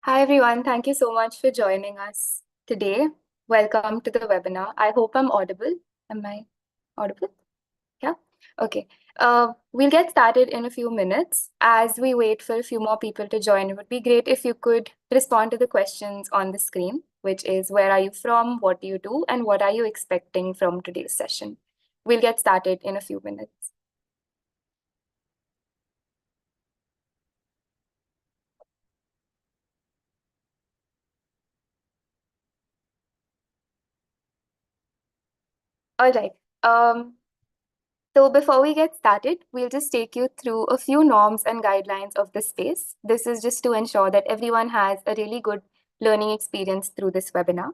Hi everyone, thank you so much for joining us today. Welcome to the webinar. I hope I'm audible. Am I audible? Yeah? Okay. We'll get started in a few minutes. As we wait for a few more people to join, it would be great if you could respond to the questions on the screen, which is where are you from, what do you do, and what are you expecting from today's session? We'll get started in a few minutes. All right. So before we get started, we'll just take you through a few norms and guidelines of the space. This is just to ensure that everyone has a really good learning experience through this webinar.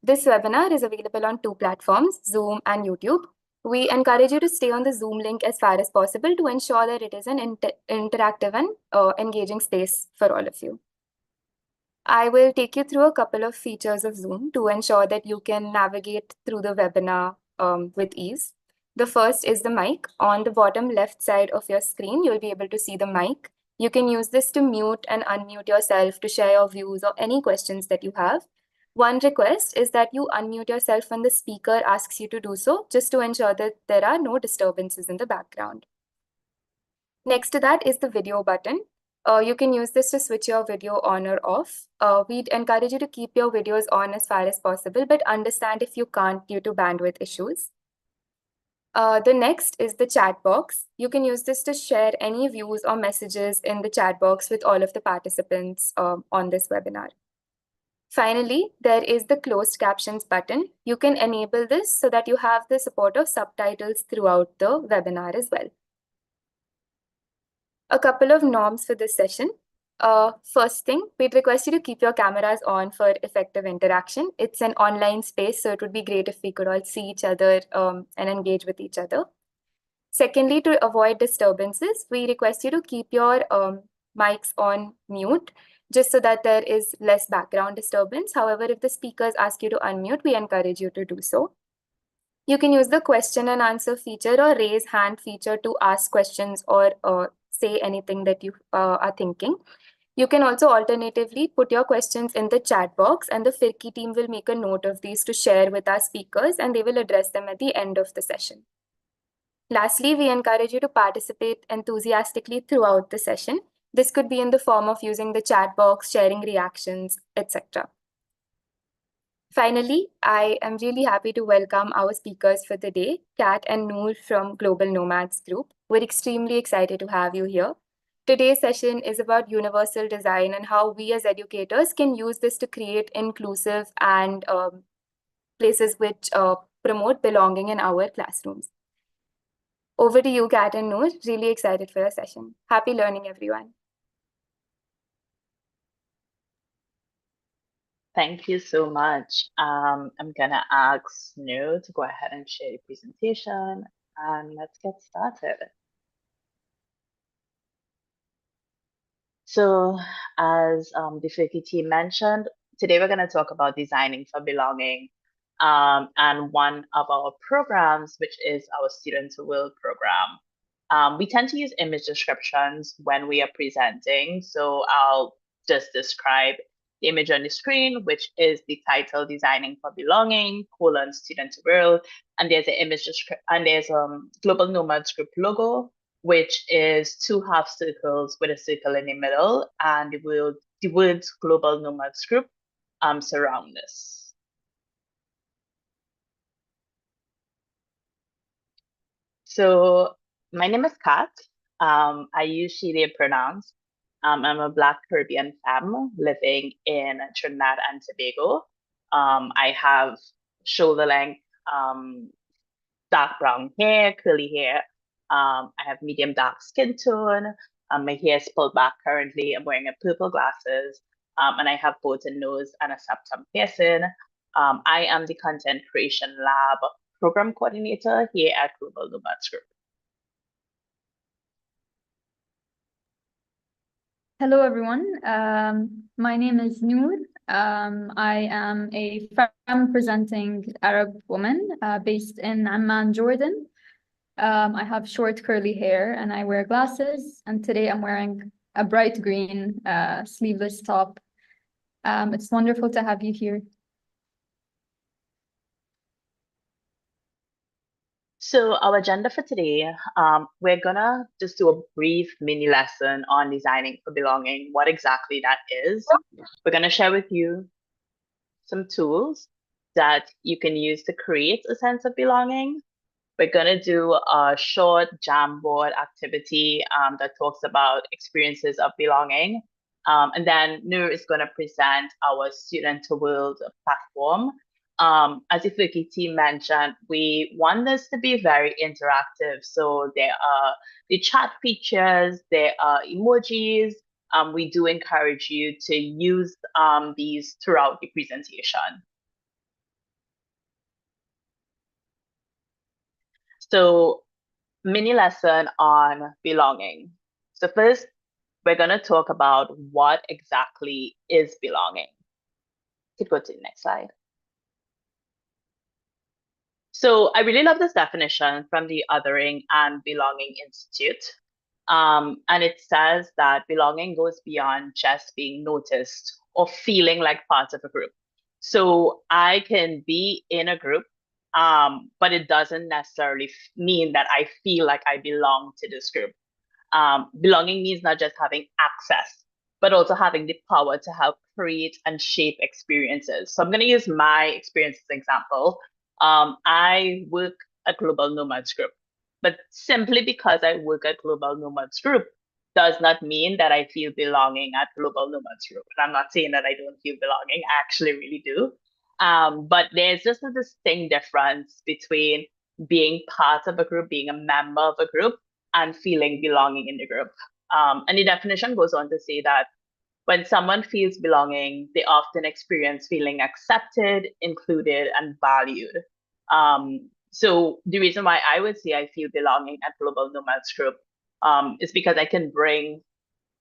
This webinar is available on two platforms, Zoom and YouTube. We encourage you to stay on the Zoom link as far as possible to ensure that it is an interactive and engaging space for all of you. I will take you through a couple of features of Zoom to ensure that you can navigate through the webinar with ease. The first is the mic. On the bottom left side of your screen, you'll be able to see the mic. You can use this to mute and unmute yourself to share your views or any questions that you have. One request is that you unmute yourself when the speaker asks you to do so, just to ensure that there are no disturbances in the background. Next to that is the video button. You can use this to switch your video on or off. We'd encourage you to keep your videos on as far as possible, but understand if you can't due to bandwidth issues. The next is the chat box. You can use this to share any views or messages in the chat box with all of the participants on this webinar. Finally, there is the closed captions button. You can enable this so that you have the support of subtitles throughout the webinar as well. A couple of norms for this session. First thing, we'd request you to keep your cameras on for effective interaction. It's an online space, so it would be great if we could all see each other and engage with each other. Secondly, to avoid disturbances, we request you to keep your mics on mute just so that there is less background disturbance. However, if the speakers ask you to unmute, we encourage you to do so. You can use the question and answer feature or raise hand feature to ask questions or say anything that you are thinking. You can also alternatively put your questions in the chat box, and the Firki team will make a note of these to share with our speakers, and they will address them at the end of the session. Lastly, we encourage you to participate enthusiastically throughout the session. This could be in the form of using the chat box, sharing reactions, etc. Finally, I am really happy to welcome our speakers for the day, Kat and Noor from Global Nomads Group. We're extremely excited to have you here. Today's session is about universal design and how we as educators can use this to create inclusive and places which promote belonging in our classrooms. Over to you, Kat and Noor. Really excited for your session. Happy learning, everyone. Thank you so much. I'm gonna ask Noor to go ahead and share the presentation, and let's get started. So, as the Fiki team mentioned, today we're going to talk about designing for belonging, and one of our programs, which is our Student to World program. We tend to use image descriptions when we are presenting, so I'll just describe the image on the screen, which is the title "Designing for Belonging: Student to World," and there's an image description, and there's Global Nomads Group logo, which is two half circles with a circle in the middle, and the words Global Nomads Group surround this. So my name is Kat. I use she, they pronouns. I'm a Black Caribbean femme living in Trinidad and Tobago. I have shoulder length, dark brown hair, curly hair. I have medium dark skin tone. My hair is pulled back currently. I'm wearing a purple glasses, and I have both a nose and a septum piercing. I am the Content Creation Lab program coordinator here at Global Nomads Group. Hello, everyone. My name is Noor. I am a femme presenting Arab woman based in Amman, Jordan. I have short curly hair and I wear glasses. And today I'm wearing a bright green sleeveless top. It's wonderful to have you here. So our agenda for today, we're gonna just do a brief mini lesson on designing for belonging, what exactly that is. We're gonna share with you some tools that you can use to create a sense of belonging. We're gonna do a short Jamboard activity that talks about experiences of belonging. And then Noor is gonna present our Student to World platform. As the Fiki team mentioned, we want this to be very interactive. So there are the chat features, there are emojis. We do encourage you to use these throughout the presentation. So mini lesson on belonging. So first, we're going to talk about what exactly is belonging. Could go to the next slide. So I really love this definition from the Othering and Belonging Institute. And it says that belonging goes beyond just being noticed or feeling like part of a group. So I can be in a group, but it doesn't necessarily mean that I feel like I belong to this group. Belonging means not just having access, but also having the power to help create and shape experiences. So I'm going to use my experience as an example. I work at Global Nomads Group, but simply because I work at Global Nomads Group does not mean that I feel belonging at Global Nomads Group. And I'm not saying that I don't feel belonging. I actually really do. But there's just a distinct difference between being part of a group, being a member of a group, and feeling belonging in the group. And the definition goes on to say that when someone feels belonging, they often experience feeling accepted, included, and valued. So the reason why I would say I feel belonging at Global Nomads Group is because I can bring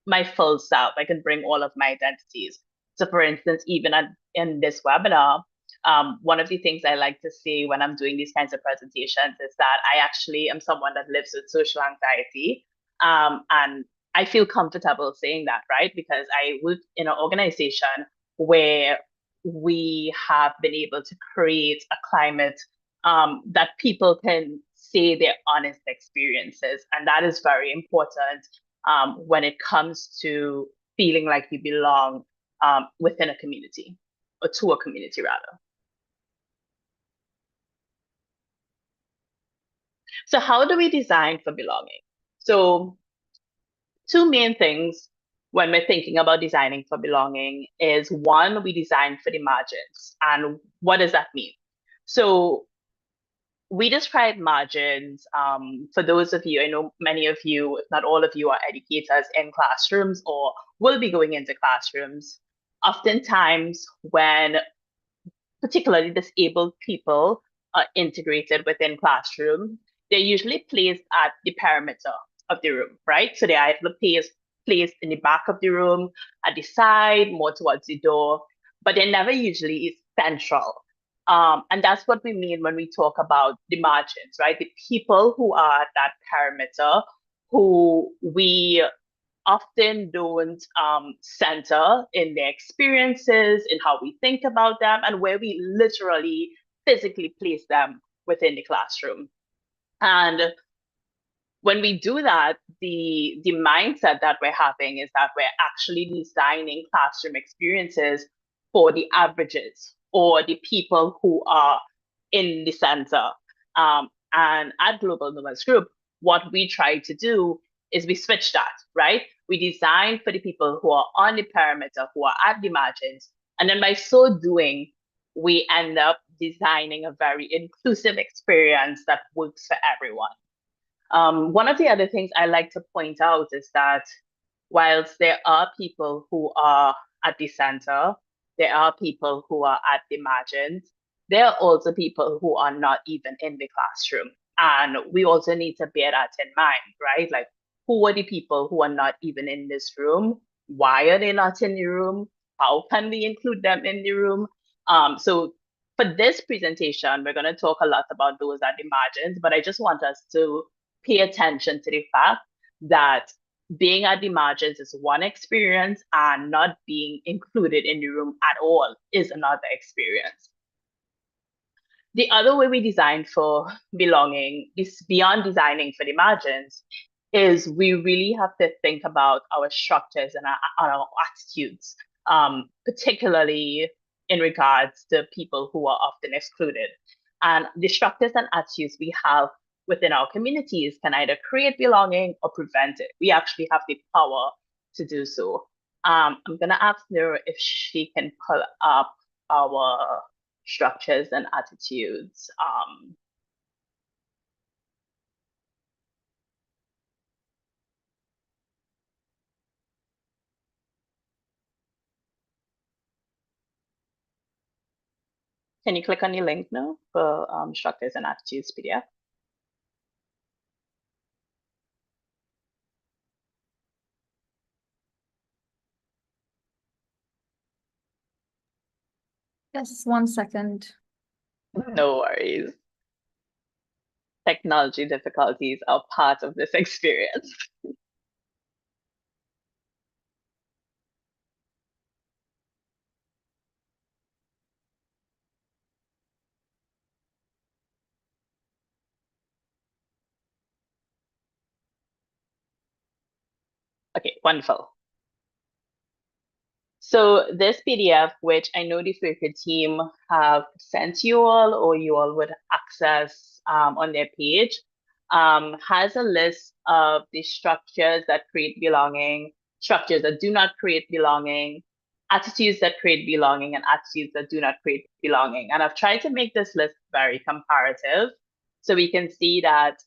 my full self. I can bring all of my identities. So, for instance, even in this webinar, one of the things I like to say when I'm doing these kinds of presentations is that I actually am someone that lives with social anxiety. And I feel comfortable saying that, right? Because I work in an organization where we have been able to create a climate that people can say their honest experiences. And that is very important when it comes to feeling like you belong within a community, or to a community rather. So how do we design for belonging? So two main things when we're thinking about designing for belonging is, one, we design for the margins. And what does that mean? So we describe margins, for those of you, I know many of you, if not all of you, are educators in classrooms or will be going into classrooms. Oftentimes, when particularly disabled people are integrated within classroom, they're usually placed at the perimeter of the room, right? So they're either placed in the back of the room, at the side, more towards the door, but they're never usually central. And that's what we mean when we talk about the margins, right? The people who are at that perimeter, who we often don't center in their experiences, in how we think about them, and where we literally physically place them within the classroom. And when we do that, the mindset that we're having is that we're actually designing classroom experiences for the averages or the people who are in the center. And at Global Nomads Group, what we try to do is we switch that, right? We design for the people who are on the perimeter, who are at the margins. And then by so doing, we end up designing a very inclusive experience that works for everyone. One of the other things I like to point out is that whilst there are people who are at the center, there are people who are at the margins, there are also people who are not even in the classroom. And we also need to bear that in mind, right? Like, who are the people who are not even in this room? Why are they not in the room? How can we include them in the room? So for this presentation, we're going to talk a lot about those at the margins, but I just want us to pay attention to the fact that being at the margins is one experience, and not being included in the room at all is another experience. The other way we design for belonging is beyond designing for the margins, is we really have to think about our structures and our attitudes, particularly in regards to people who are often excluded. And the structures and attitudes we have within our communities can either create belonging or prevent it. We actually have the power to do so. I'm going to ask Noor if she can pull up our structures and attitudes. Can you click on the link now for structures and attitudes PDF? Yes, 1 second. No worries. Technology difficulties are part of this experience. Okay, wonderful. So this PDF, which I know the Flickr team have sent you all, or you all would access on their page, has a list of the structures that create belonging, structures that do not create belonging, attitudes that create belonging, and attitudes that do not create belonging. And I've tried to make this list very comparative, so we can see that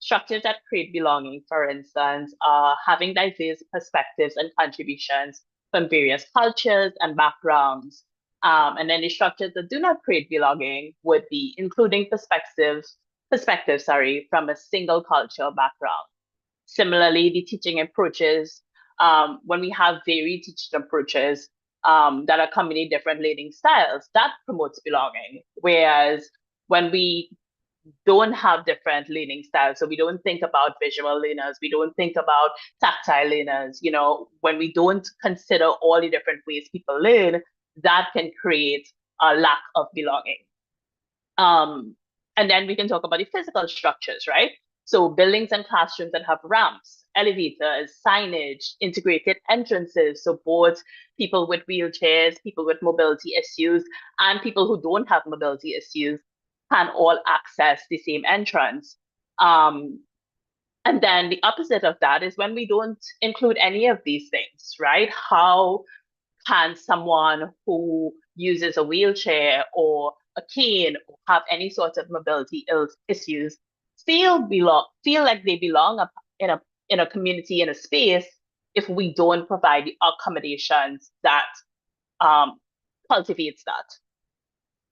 structures that create belonging, for instance, are having diverse perspectives and contributions from various cultures and backgrounds, And then the structures that do not create belonging would be including perspectives, from a single cultural background. Similarly, the teaching approaches, when we have varied teaching approaches that accompany different learning styles, that promotes belonging. Whereas when we don't have different learning styles, so we don't think about visual learners, we don't think about tactile learners, when we don't consider all the different ways people learn, that can create a lack of belonging. And then we can talk about the physical structures, right? So buildings and classrooms that have ramps, elevators, signage, integrated entrances. So both people with wheelchairs, people with mobility issues, and people who don't have mobility issues can all access the same entrance. And then the opposite of that is when we don't include any of these things, right? How can someone who uses a wheelchair or a cane or have any sort of mobility issues feel like they belong in a community, in a space, if we don't provide the accommodations that cultivates that?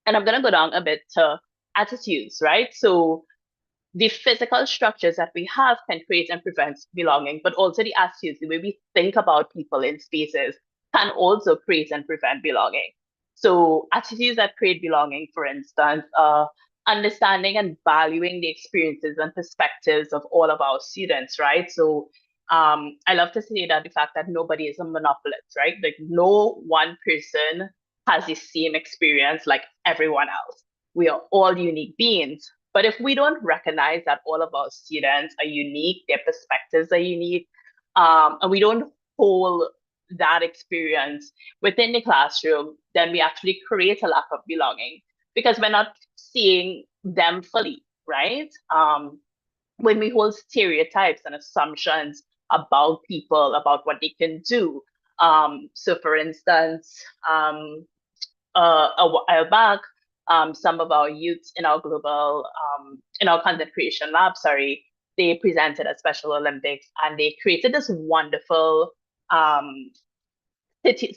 And I'm going to go down a bit to attitudes, right? So the physical structures that we have can create and prevent belonging, but also the attitudes, the way we think about people in spaces, can also create and prevent belonging. So attitudes that create belonging, for instance, understanding and valuing the experiences and perspectives of all of our students, right? So I love to say that the fact that nobody is a monopolist, right? Like no one person has the same experience like everyone else. We are all unique beings. But if we don't recognize that all of our students are unique, their perspectives are unique, and we don't hold that experience within the classroom, then we actually create a lack of belonging because we're not seeing them fully, right? When we hold stereotypes and assumptions about people, about what they can do. So for instance, a while back, some of our youths in our in our content creation lab, they presented at Special Olympics and they created this wonderful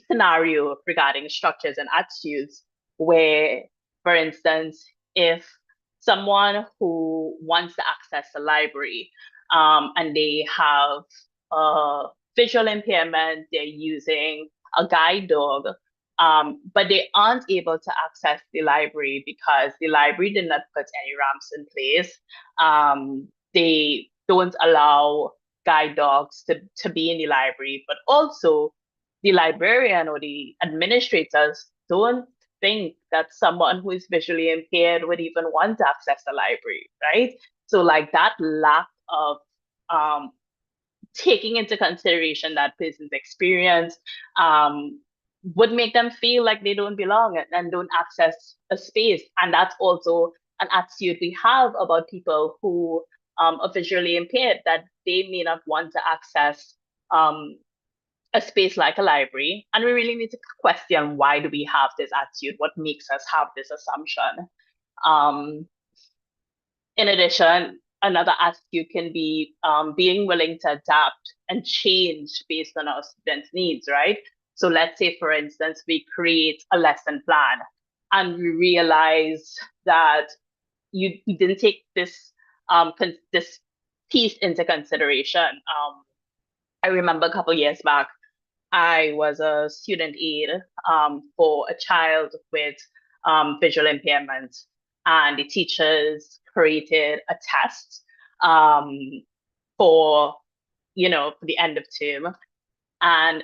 scenario regarding structures and attitudes where, for instance, if someone who wants to access the library and they have a visual impairment, they're using a guide dog, but they aren't able to access the library because the library did not put any ramps in place. They don't allow guide dogs to be in the library, but also the librarian or the administrators don't think that someone who is visually impaired would even want to access the library, right? So like that lack of taking into consideration that person's experience would make them feel like they don't belong and don't access a space. And that's also an attitude we have about people who are visually impaired, that they may not want to access a space like a library. And we really need to question, why do we have this attitude? What makes us have this assumption? In addition, another attitude can be being willing to adapt and change based on our students' needs, right? So let's say, for instance, we create a lesson plan and we realize that you didn't take this this piece into consideration. I remember a couple years back, I was a student aide for a child with visual impairment, and the teachers created a test for for the end of term, and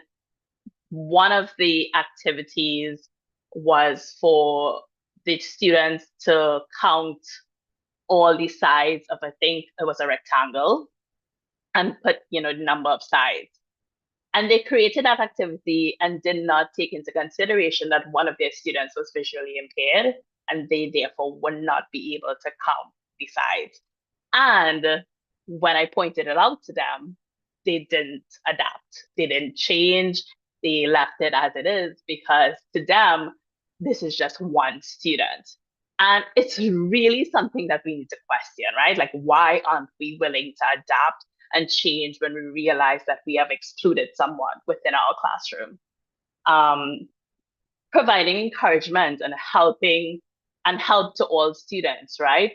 one of the activities was for the students to count all the sides of, I think it was a rectangle, and put the number of sides. And they created that activity and did not take into consideration that one of their students was visually impaired, and they therefore would not be able to count the sides. And when I pointed it out to them, they didn't adapt. They didn't change. They left it as it is because to them, this is just one student. And it's really something that we need to question, right? Like, why aren't we willing to adapt and change when we realize that we have excluded someone within our classroom? providing encouragement and help to all students, right?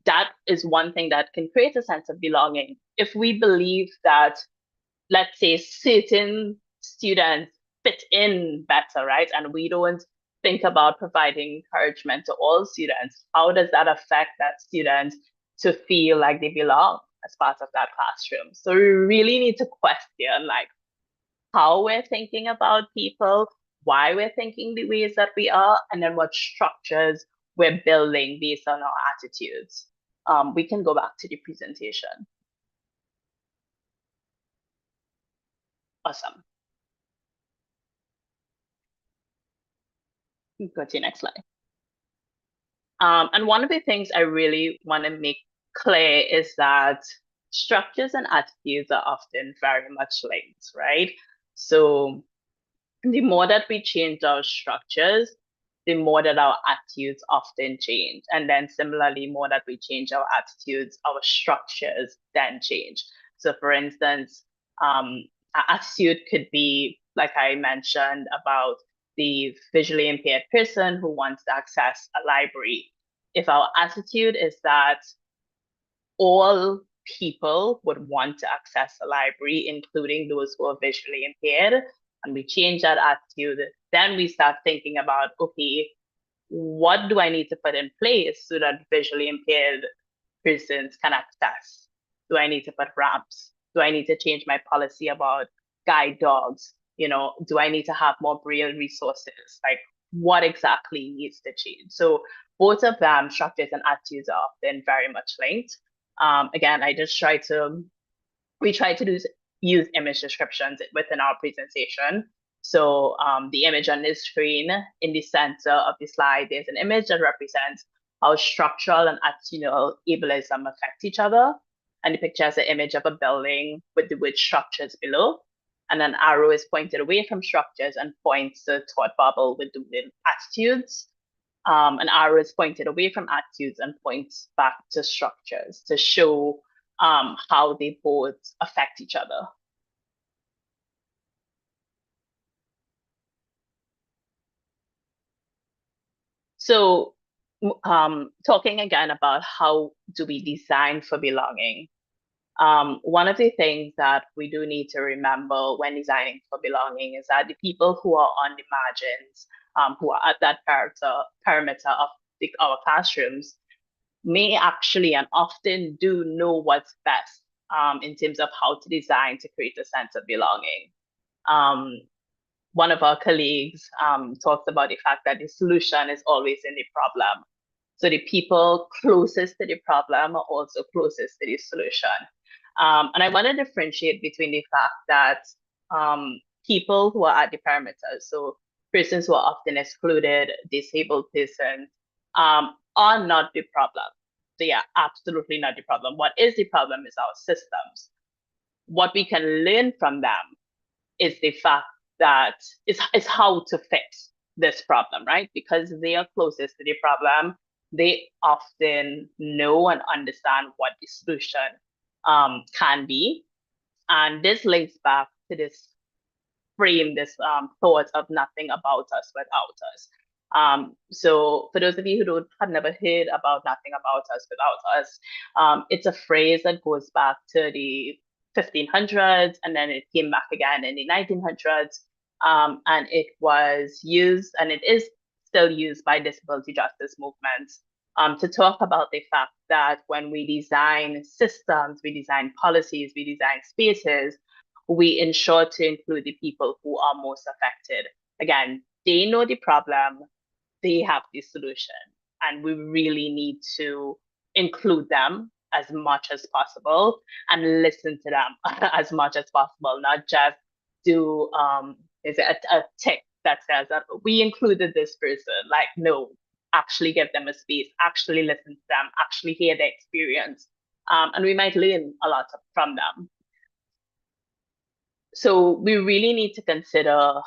That is one thing that can create a sense of belonging. If we believe that, let's say, certain students fit in better, right? And we don't think about providing encouragement to all students, how does that affect that student to feel like they belong as part of that classroom? So we really need to question like how we're thinking about people, why we're thinking the ways that we are, and then what structures we're building based on our attitudes. We can go back to the presentation. Awesome. Go to the next slide. And one of the things I really want to make clear is that structures and attitudes are often very much linked, right? So the more that we change our structures, the more that our attitudes often change. And then similarly, more that we change our attitudes, our structures then change. So for instance, our attitude could be, like I mentioned, about the visually impaired person who wants to access a library. If our attitude is that all people would want to access a library, including those who are visually impaired, and we change that attitude, then we start thinking about, okay, what do I need to put in place so that visually impaired persons can access? Do I need to put ramps? Do I need to change my policy about guide dogs? Do I need to have more braille resources? Like, what exactly needs to change? So both of them, structures and attitudes, are often very much linked. Again, we try to use image descriptions within our presentation. So the image on this screen, in the center of the slide, there's an image that represents how structural and attitudinal ableism affect each other. And the picture has an image of a building with the word structures below. And an arrow is pointed away from structures and points to thought bubble with the word attitudes. An arrow is pointed away from attitudes and points back to structures to show how they both affect each other. So talking again about how do we design for belonging, one of the things that we do need to remember when designing for belonging is that the people who are on the margins, who are at that perimeter of our classrooms, may actually and often do know what's best in terms of how to design to create a sense of belonging. One of our colleagues talks about the fact that the solution is always in the problem. So the people closest to the problem are also closest to the solution. And I want to differentiate between the fact that people who are at the perimeters, so persons who are often excluded, disabled persons, are not the problem. They are absolutely not the problem. What is the problem is our systems. What we can learn from them is the fact that is how to fix this problem, right? Because they are closest to the problem, they often know and understand what the solution can be. And this links back to this frame, this thought of nothing about us without us. So for those of you who have never heard about nothing about us without us, it's a phrase that goes back to the 1500s, and then it came back again in the 1900s. And it was used, and it is still used by disability justice movements to talk about the fact that when we design systems, we design policies, we design spaces, we ensure to include the people who are most affected. Again, they know the problem, they have the solution, and we really need to include them as much as possible and listen to them as much as possible, not just do a tick that says that we included this person. Like, no, actually give them a space, actually listen to them, actually hear their experience, and we might learn a lot from them. So we really need to consider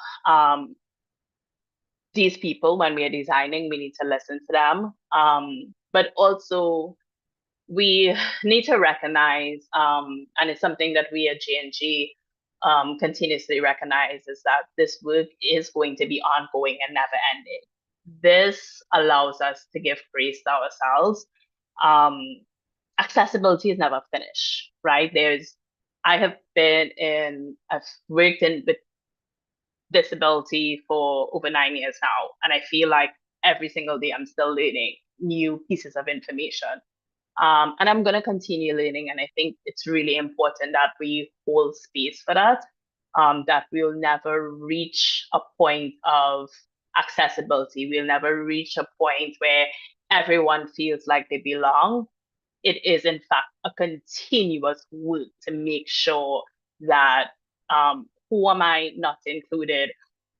these people when we are designing. We need to listen to them, but also we need to recognize, and it's something that we at G&G continuously recognizes that this work is going to be ongoing and never ending. This allows us to give grace to ourselves. Accessibility is never finished, right? I've worked with disability for over 9 years now, and I feel like every single day I'm still learning new pieces of information. And I'm going to continue learning. And I think it's really important that we hold space for that, that we'll never reach a point of accessibility. We'll never reach a point where everyone feels like they belong. It is, in fact, a continuous work to make sure that who am I not included?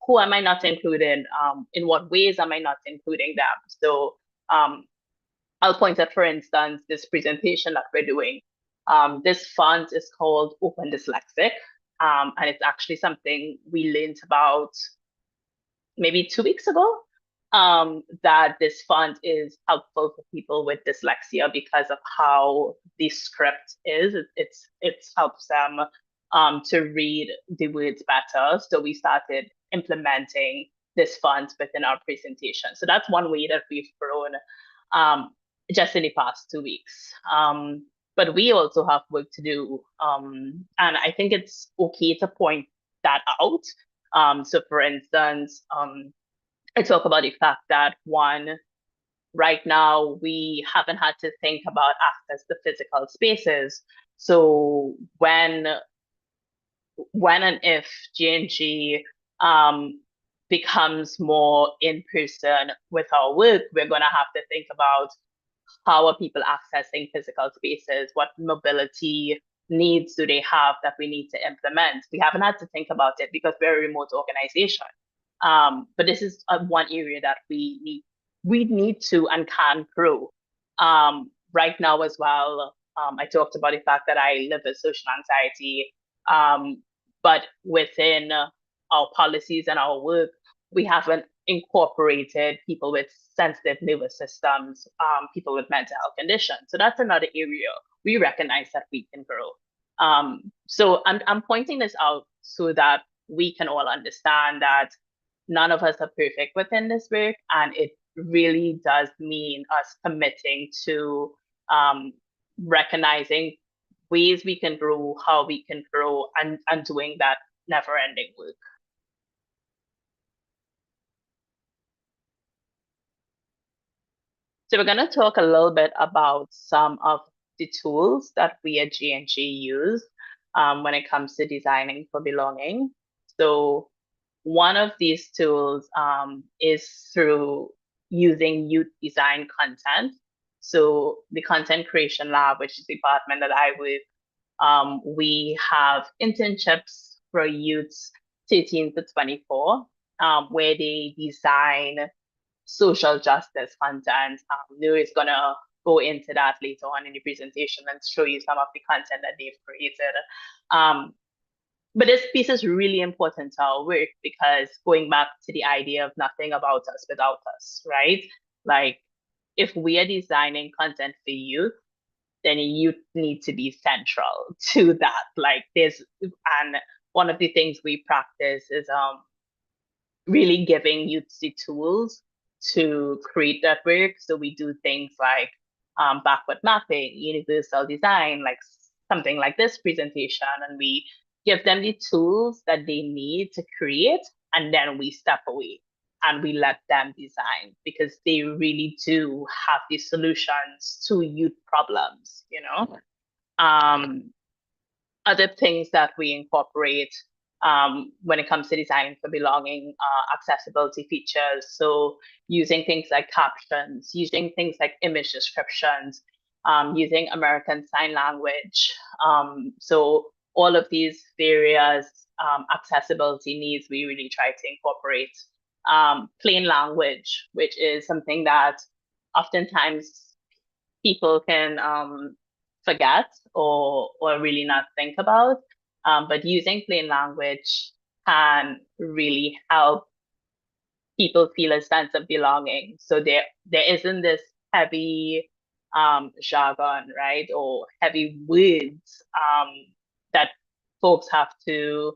Who am I not included? In what ways am I not including them? So I'll point out, for instance, this presentation that we're doing. This font is called Open Dyslexic, and it's actually something we learned about maybe 2 weeks ago, that this font is helpful for people with dyslexia because of how the script is. It helps them to read the words better. So we started implementing this font within our presentation. So that's one way that we've grown just in the past 2 weeks. But we also have work to do. And I think it's okay to point that out. So for instance, I talk about the fact that right now we haven't had to think about access to physical spaces. So when and if G&G becomes more in person with our work, we're going to have to think about how are people accessing physical spaces? What mobility needs do they have that we need to implement? We haven't had to think about it because we're a remote organization. But this is one area that we need to and can grow. Right now as well, I talked about the fact that I live with social anxiety, but within our policies and our work, we haven't incorporated people with sensitive nervous systems, people with mental health conditions. So that's another area we recognize that we can grow. So I'm pointing this out so that we can all understand that none of us are perfect within this work, and it really does mean us committing to recognizing ways we can grow, how we can grow, and doing that never-ending work. So we're going to talk a little bit about some of the tools that we at G&G use when it comes to designing for belonging. So one of these tools is through using youth design content. So the Content Creation Lab, which is the department that I work, we have internships for youths 13 to 24, where they design social justice content. Lou is going to go into that later on in the presentation and show you some of the content that they've created. But this piece is really important to our work because going back to the idea of nothing about us without us, right? Like if we are designing content for youth, then youth need to be central to that. And one of the things we practice is really giving youth the tools to create that work. So we do things like backward mapping, universal design, like something like this presentation, and we give them the tools that they need to create, and then we step away and we let them design because they really do have the solutions to youth problems, Other things that we incorporate when it comes to designing for belonging, accessibility features. So using things like captions, using things like image descriptions, using American Sign Language. So all of these various accessibility needs, we really try to incorporate. Plain language, which is something that oftentimes people can forget or really not think about. But using plain language can really help people feel a sense of belonging. So there isn't this heavy jargon, right, or heavy words that folks have to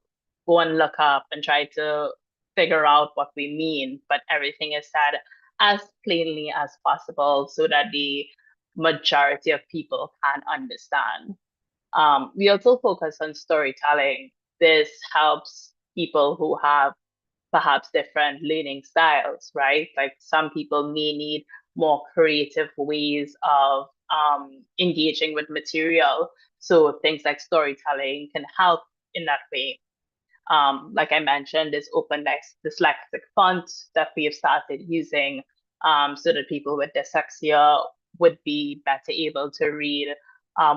go and look up and try to figure out what we mean, but everything is said as plainly as possible so that the majority of people can understand. We also focus on storytelling. This helps people who have perhaps different learning styles, right? Like some people may need more creative ways of engaging with material. So things like storytelling can help in that way. Like I mentioned, this open dyslexic font that we have started using so that people with dyslexia would be better able to read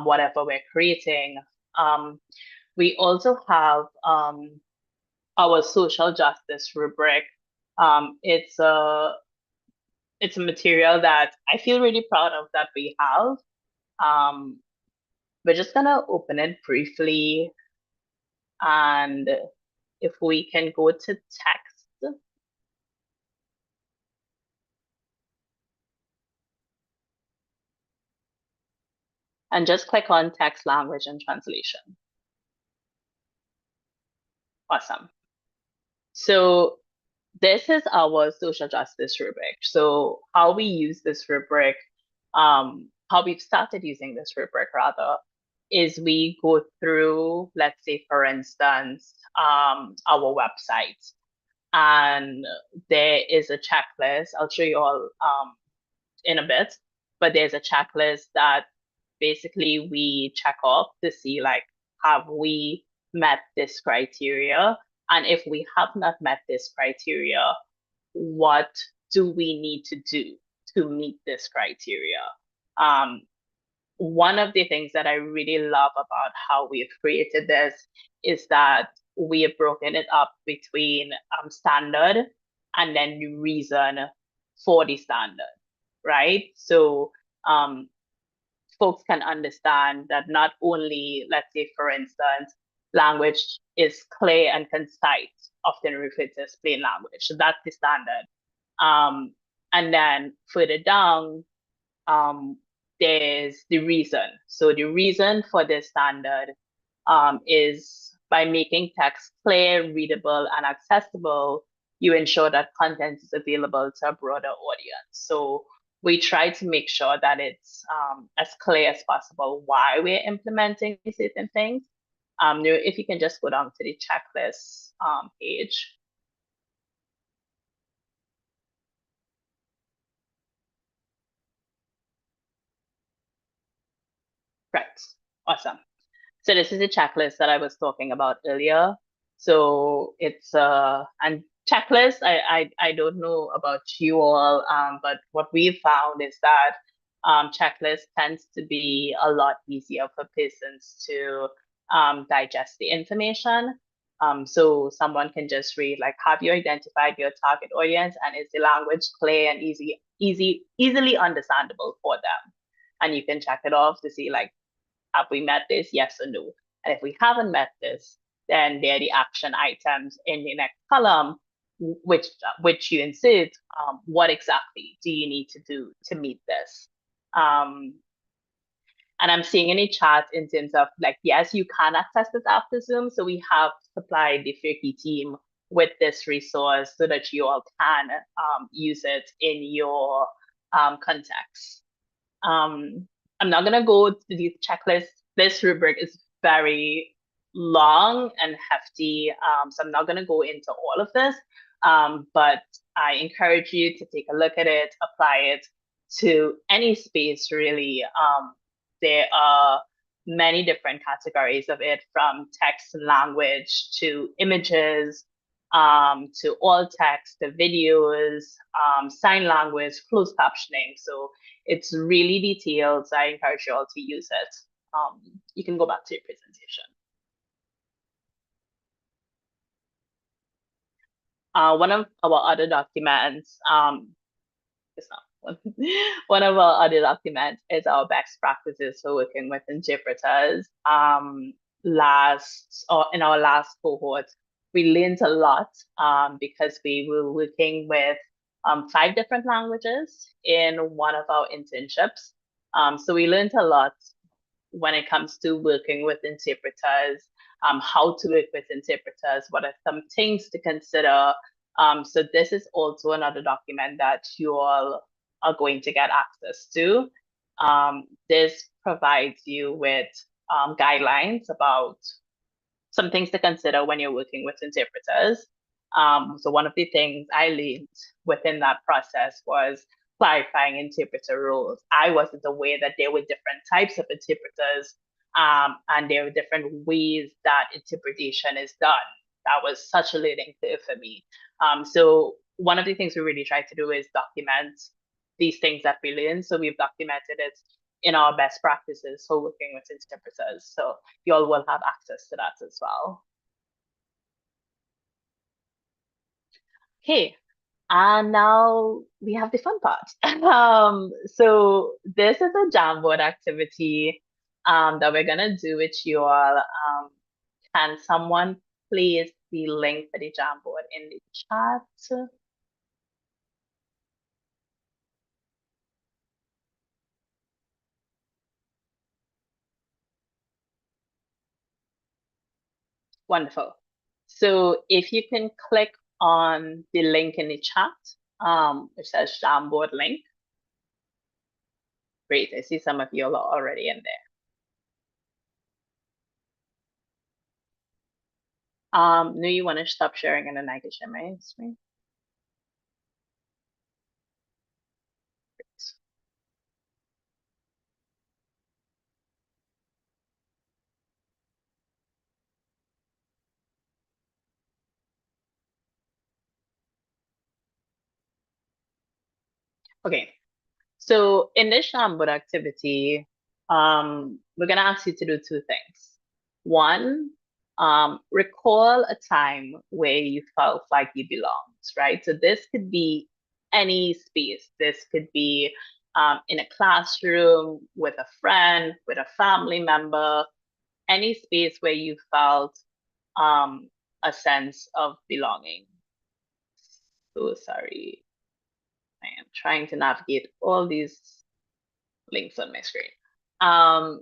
whatever we're creating. We also have our social justice rubric. It's a material that I feel really proud of that we have. We're just gonna open it briefly, and if we can go to text. And just click on text, language, and translation. Awesome. So this is our social justice rubric. So how we use this rubric, how we've started using this rubric rather, is we go through, let's say, for instance, our website, and there is a checklist. I'll show you all in a bit, but there's a checklist that basically we check off to see, like, have we met this criteria? And if we have not met this criteria, what do we need to do to meet this criteria? One of the things that I really love about how we've created this is that we have broken it up between standard and then the reason for the standard, right? So folks can understand that not only, let's say, for instance, language is clear and concise, often referred to as plain language. So that's the standard. And then further down, there's the reason. So the reason for this standard is by making text clear, readable, and accessible, you ensure that content is available to a broader audience. So we try to make sure that it's as clear as possible why we're implementing certain things. If you can just go down to the checklist page. Right, awesome. So this is the checklist that I was talking about earlier. So it's and checklist, I don't know about you all, but what we've found is that checklist tends to be a lot easier for persons to digest the information. So someone can just read, like, have you identified your target audience, and is the language clear and easily understandable for them? And you can check it off to see, like, have we met this, yes or no? And if we haven't met this, then they're the action items in the next column, which you insert. What exactly do you need to do to meet this? And I'm seeing in the chat in terms of, like, yes, you can access this after Zoom. So we have supplied the Furky team with this resource so that you all can use it in your context. I'm not going to go to these checklists. This rubric is very long and hefty, so I'm not going to go into all of this, but I encourage you to take a look at it, apply it to any space, really. There are many different categories of it, from text and language to images, to all text, to videos, sign language, closed captioning. So it's really detailed. So I encourage you all to use it. You can go back to your presentation. One of our other documents, it's not one of our other documents is our best practices for working with interpreters. In our last cohort, we learned a lot because we were working with 5 different languages in one of our internships. So we learned a lot when it comes to working with interpreters how to work with interpreters, what are some things to consider. So this is also another document that you all are going to get access to. This provides you with guidelines about some things to consider when you're working with interpreters. So one of the things I learned within that process was clarifying interpreter roles. I wasn't aware that there were different types of interpreters, and there were different ways that interpretation is done. That was such a learning curve for me. So one of the things we really try to do is document these things that we learn. So we've documented it in our best practices for working with interpreters. So you all will have access to that as well. Okay, and now we have the fun part. So this is a Jamboard activity that we're gonna do with you all. Can someone place the link for the Jamboard in the chat? Wonderful. So if you can click on the link in the chat, which says Jamboard link. Great, I see some of you are already in there. No, you want to stop sharing and then I can share my screen? Great. Okay, so in this Jamboard activity, we're gonna ask you to do two things. One, recall a time where you felt like you belonged, right? So this could be any space. This could be in a classroom, with a friend, with a family member, any space where you felt a sense of belonging. So sorry, I am trying to navigate all these links on my screen.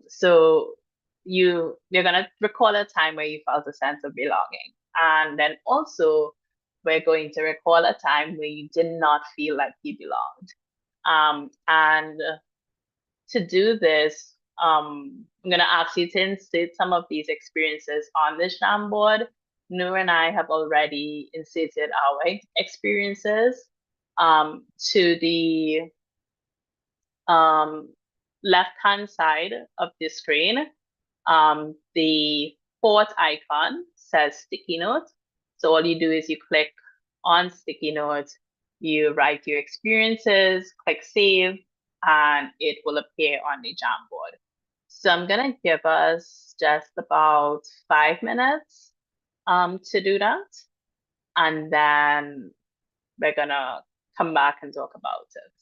So you're gonna recall a time where you felt a sense of belonging, and then also we're going to recall a time where you did not feel like you belonged. And to do this, I'm gonna ask you to insert some of these experiences on the Jamboard. Noor and I have already inserted our experiences to the left-hand side of the screen. The fourth icon says sticky note. So all you do is you click on sticky note, you write your experiences, click save, and it will appear on the Jamboard. So I'm gonna give us just about 5 minutes to do that. And then we're gonna come back and talk about it.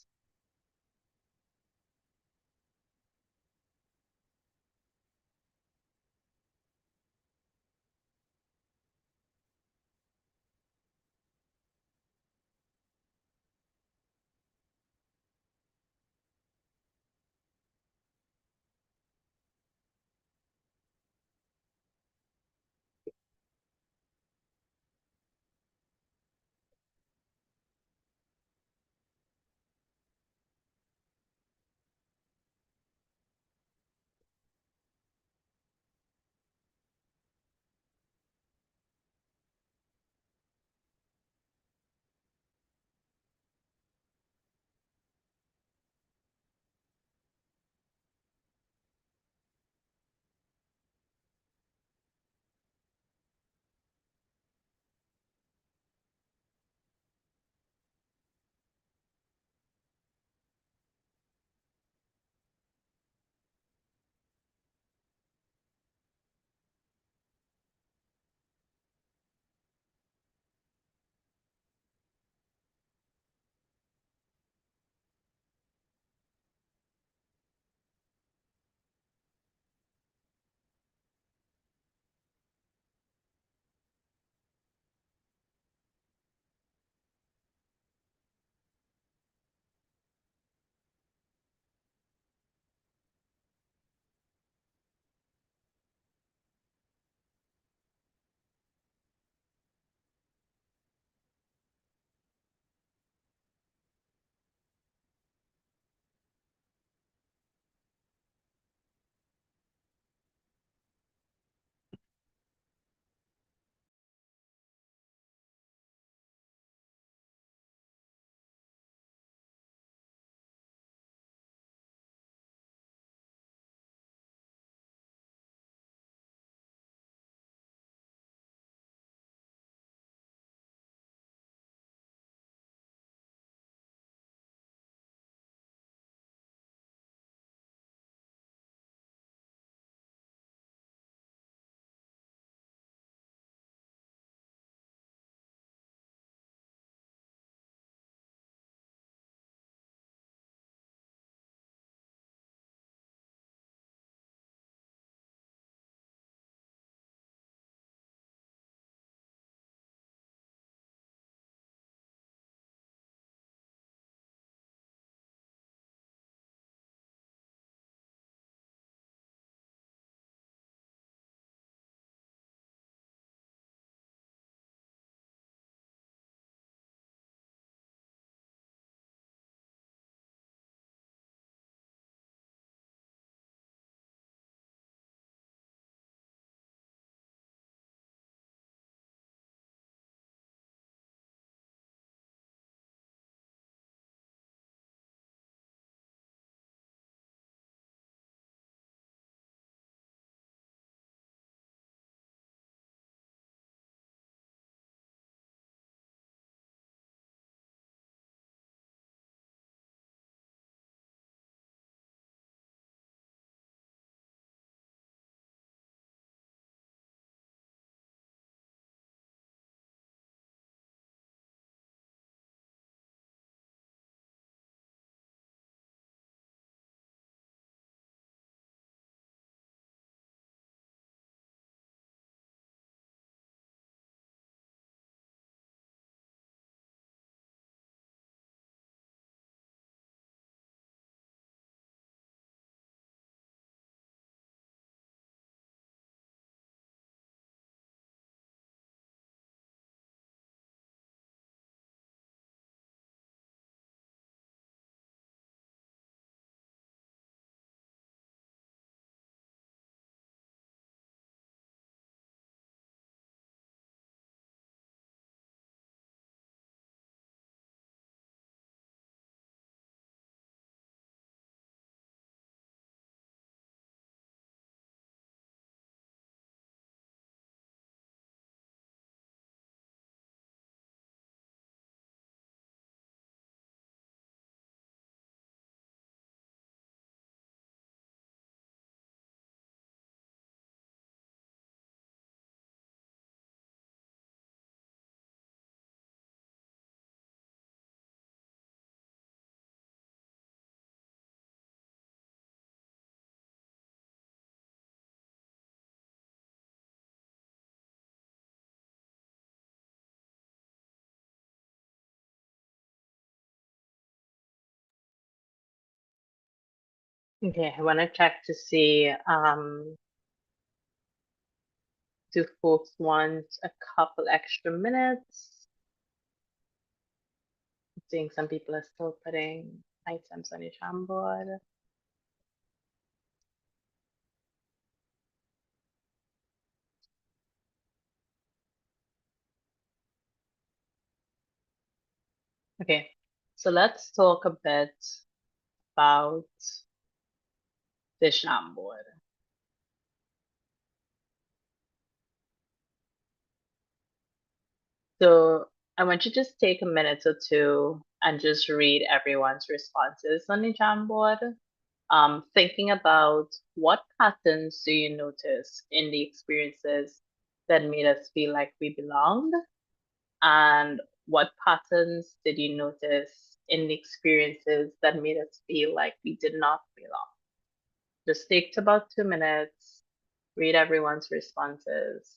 Okay, I want to check to see do folks want a couple extra minutes? I'm seeing some people are still putting items on your Jamboard. Okay, so let's talk a bit about the Jamboard. So I want you to just take a minute or two and just read everyone's responses on the Jamboard. Thinking about what patterns do you notice in the experiences that made us feel like we belonged, and what patterns did you notice in the experiences that made us feel like we did not belong? Just take about 2 minutes, read everyone's responses.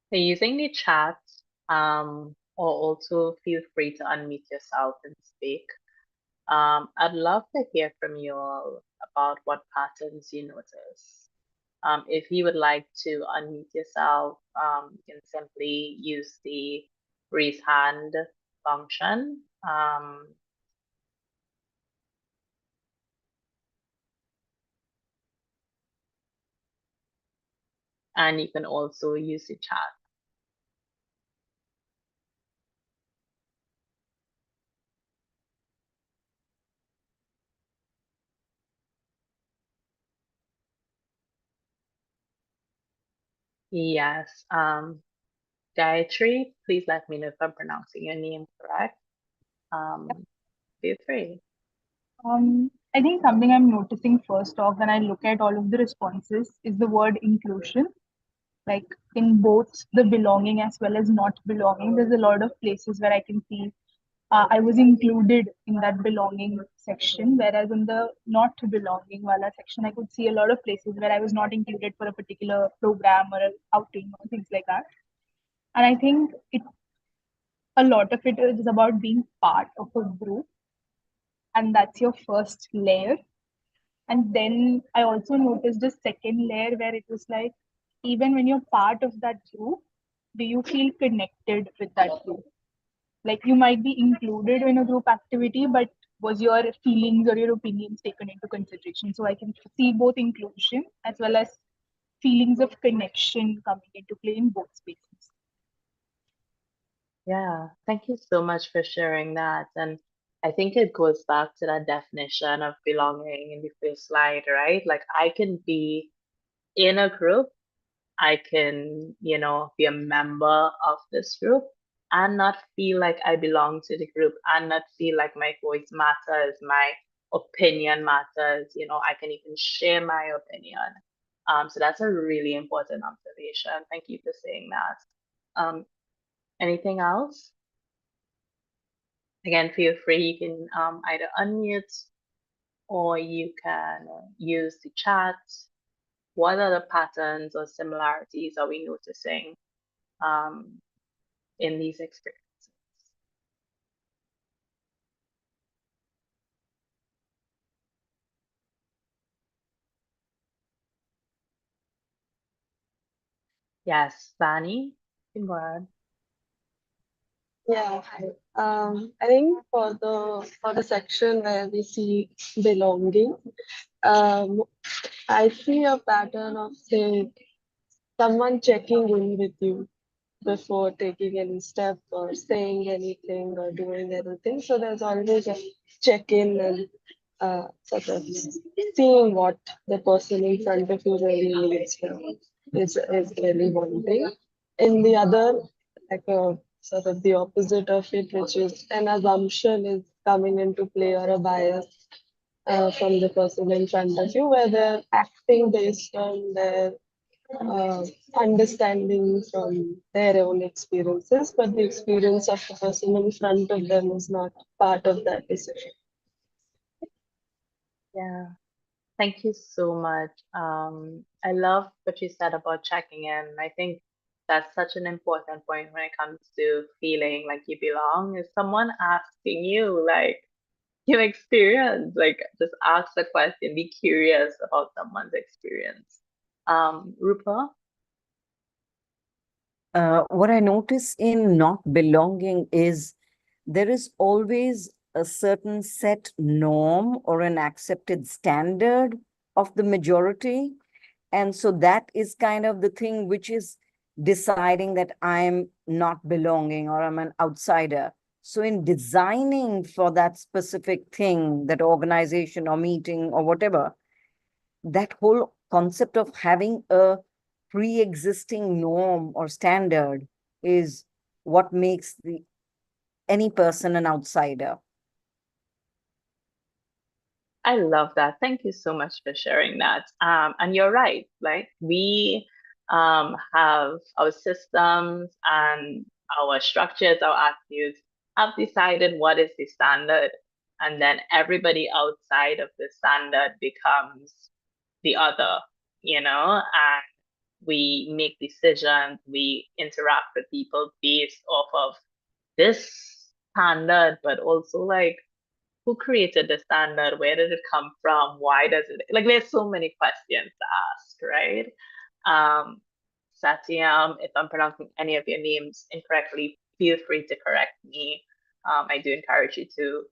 So using the chat, or also feel free to unmute yourself and speak. I'd love to hear from you all about what patterns you notice. If you would like to unmute yourself, you can simply use the raise hand function. And you can also use the chat. Yes, Gayatri, please let me know if I'm pronouncing your name correct. Feel free. I think something I'm noticing first off when I look at all of the responses is the word inclusion. Like in both the belonging as well as not belonging, there's a lot of places where I can see I was included in that belonging section, whereas in the not belonging wala section, I could see a lot of places where I was not included for a particular program or an outing or things like that. And I think a lot of it is about being part of a group, and that's your first layer. And then I also noticed a second layer where it was like, even when you're part of that group, do you feel connected with that group? Like you might be included in a group activity, but was your feelings or your opinions taken into consideration? So I can see both inclusion as well as feelings of connection coming into play in both spaces. Yeah, thank you so much for sharing that. And I think it goes back to that definition of belonging in the first slide, right? Like I can be in a group, I can, be a member of this group and not feel like I belong to the group and not feel like my voice matters, my opinion matters. I can even share my opinion. So that's a really important observation. Thank you for saying that. Anything else? Again, feel free. You can either unmute or you can use the chat. What other patterns or similarities are we noticing in these experiences? Yes, Vani, you can go ahead. Yeah, hi. I think for the section where we see belonging, I see a pattern of say someone checking in with you before taking any step or saying anything or doing anything. So there's always a check-in and sort of seeing what the person in front of you really needs is really one thing. In the other, like a sort of the opposite of it, which is an assumption is coming into play or a bias from the person in front of you, where they're acting based on their understanding from their own experiences, but the experience of the person in front of them is not part of that decision. Yeah. Thank you so much. I love what you said about checking in. I think that's such an important point when it comes to feeling like you belong. Is someone asking you, like, your experience? Like, just ask the question, be curious about someone's experience. Rupa? What I notice in not belonging is there is always a certain set norm or an accepted standard of the majority. And so that is kind of the thing which is deciding that I'm not belonging or I'm an outsider. So in designing for that specific thing, that organization or meeting or whatever, that whole concept of having a pre-existing norm or standard is what makes any person an outsider. I love that. Thank you so much for sharing that. And you're right, like we have our systems and our structures, our attitudes have decided what is the standard. And then everybody outside of the standard becomes the other, and we make decisions, we interact with people based off of this standard, but also like, who created the standard? Where did it come from? Why does it, like, there's so many questions to ask, right? Satyam, if I'm pronouncing any of your names incorrectly, feel free to correct me. I do encourage you to.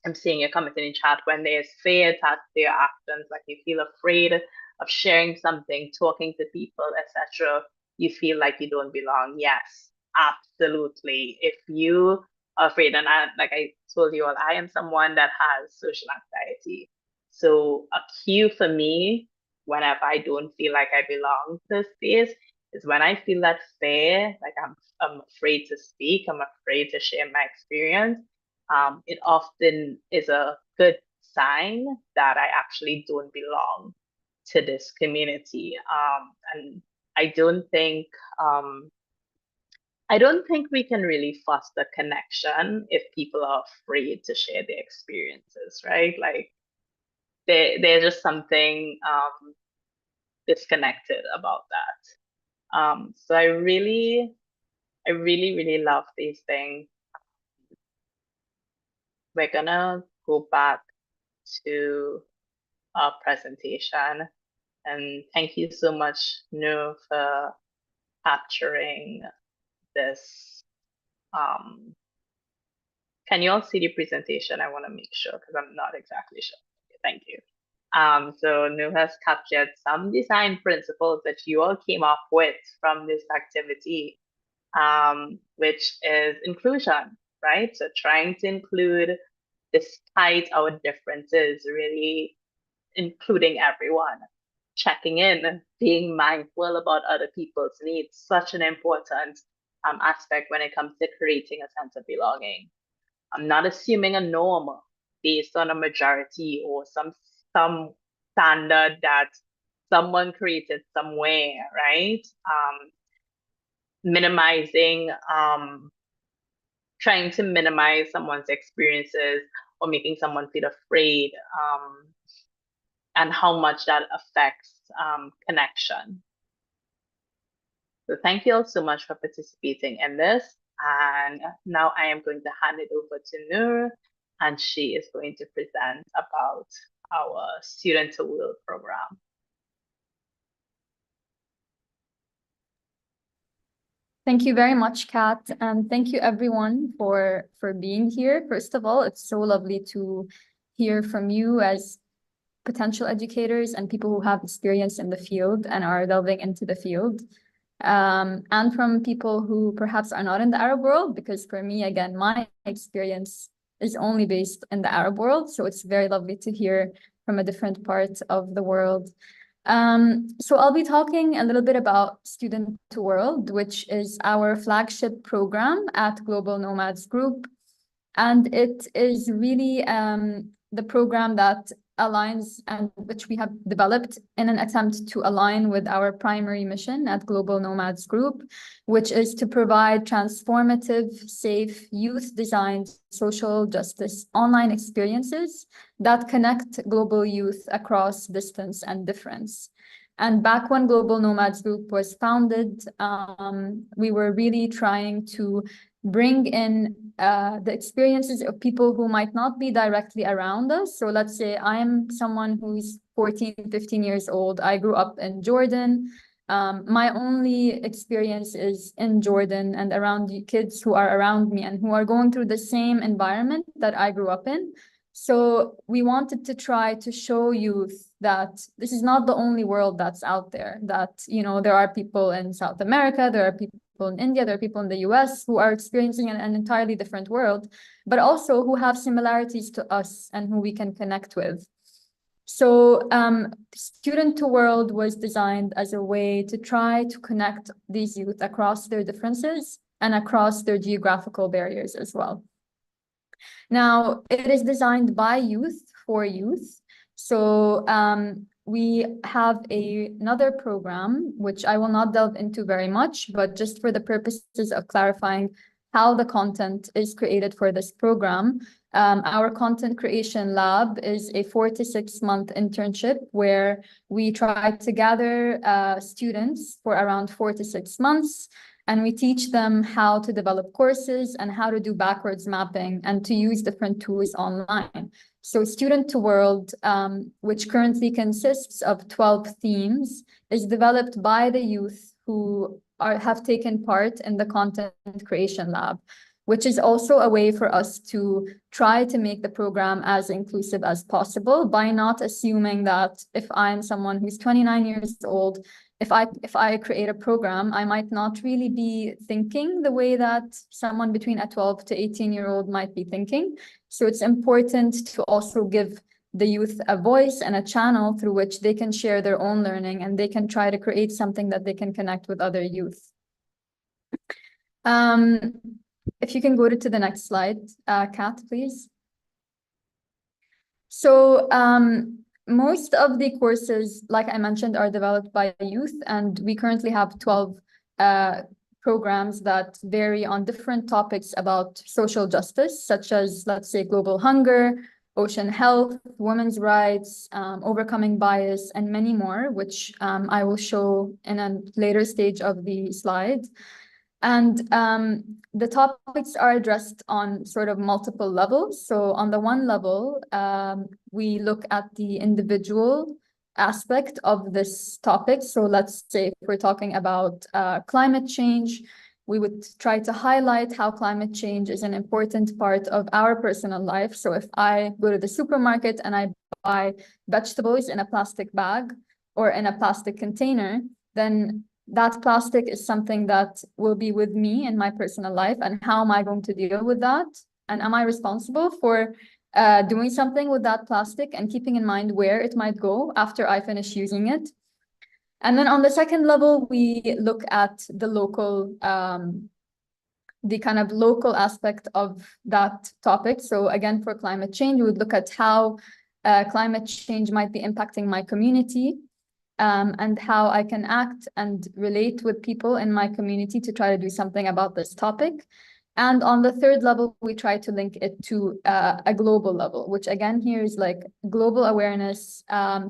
I'm seeing your comments in chat. When there's fear attached to your actions, like you feel afraid of sharing something, talking to people, etc., you feel like you don't belong. Yes, absolutely. If you are afraid, and like I told you all, I am someone that has social anxiety. So a cue for me, whenever I don't feel like I belong to a space, is when I feel that fear, like I'm afraid to speak, I'm afraid to share my experience. It often is a good sign that I actually don't belong to this community. And I don't think we can really foster connection if people are afraid to share their experiences, right? Like there's just something disconnected about that. So I really, really love these things. We're gonna go back to our presentation, and thank you so much, Noor, for capturing this. Can you all see the presentation? I want to make sure because I'm not exactly sure. Thank you. So Noor has captured some design principles that you all came up with from this activity, which is inclusion, right? So trying to include, despite our differences, really including everyone, checking in, being mindful about other people's needs, such an important aspect when it comes to creating a sense of belonging. I'm not assuming a norm based on a majority or some standard that someone created somewhere, right? Minimizing, trying to minimize someone's experiences or making someone feel afraid, and how much that affects connection. So thank you all so much for participating in this. And now I am going to hand it over to Noor, and she is going to present about our Student to Will program. Thank you very much, Kat, and thank you everyone for being here. First of all, it's so lovely to hear from you as potential educators and people who have experience in the field and are delving into the field. And from people who perhaps are not in the Arab world, because for me, again, my experience is only based in the Arab world. So it's very lovely to hear from a different part of the world. So I'll be talking a little bit about Student to World, which is our flagship program at Global Nomads Group. And it is really the program that aligns and which we have developed in an attempt to align with our primary mission at Global Nomads Group, which is to provide transformative, safe, youth-designed social justice online experiences that connect global youth across distance and difference. And back when Global Nomads Group was founded, we were really trying to bring in the experiences of people who might not be directly around us. So let's say I'm someone who's 14, 15 years old. I grew up in Jordan. My only experience is in Jordan and around the kids who are around me and who are going through the same environment that I grew up in. So we wanted to try to show youth that this is not the only world that's out there, that, you know, there are people in South America, there are people in India, there are people in the US who are experiencing an entirely different world, but also who have similarities to us and who we can connect with. So Student to World was designed as a way to try to connect these youth across their differences and across their geographical barriers as well. Now, it is designed by youth for youth. So we have another program, which I will not delve into very much, but just for the purposes of clarifying how the content is created for this program. Our content creation lab is a 4 to 6 month internship where we try to gather students for around 4 to 6 months. And we teach them how to develop courses and how to do backwards mapping and to use different tools online. So Student to World, which currently consists of 12 themes, is developed by the youth who have taken part in the content creation lab, which is also a way for us to try to make the program as inclusive as possible by not assuming that if I'm someone who's 29 years old, if I create a program, I might not really be thinking the way that someone between a 12 to 18-year-old might be thinking. So it's important to also give the youth a voice and a channel through which they can share their own learning and they can try to create something that they can connect with other youth. If you can go to the next slide, Kat, please. So most of the courses, like I mentioned, are developed by youth, and we currently have 12 programs that vary on different topics about social justice, such as, let's say, global hunger, ocean health, women's rights, overcoming bias, and many more, which I will show in a later stage of the slide. And the topics are addressed on sort of multiple levels. So on the one level, we look at the individual aspect of this topic. So let's say if we're talking about climate change, we would try to highlight how climate change is an important part of our personal life. So if I go to the supermarket and I buy vegetables in a plastic bag or in a plastic container, then that plastic is something that will be with me in my personal life. And how am I going to deal with that? And am I responsible for doing something with that plastic and keeping in mind where it might go after I finish using it? And then on the second level, we look at the local, the kind of local aspect of that topic. So again, for climate change, we would look at how climate change might be impacting my community. And how I can act and relate with people in my community to try to do something about this topic. And on the third level, we try to link it to a global level, which again here is like global awareness,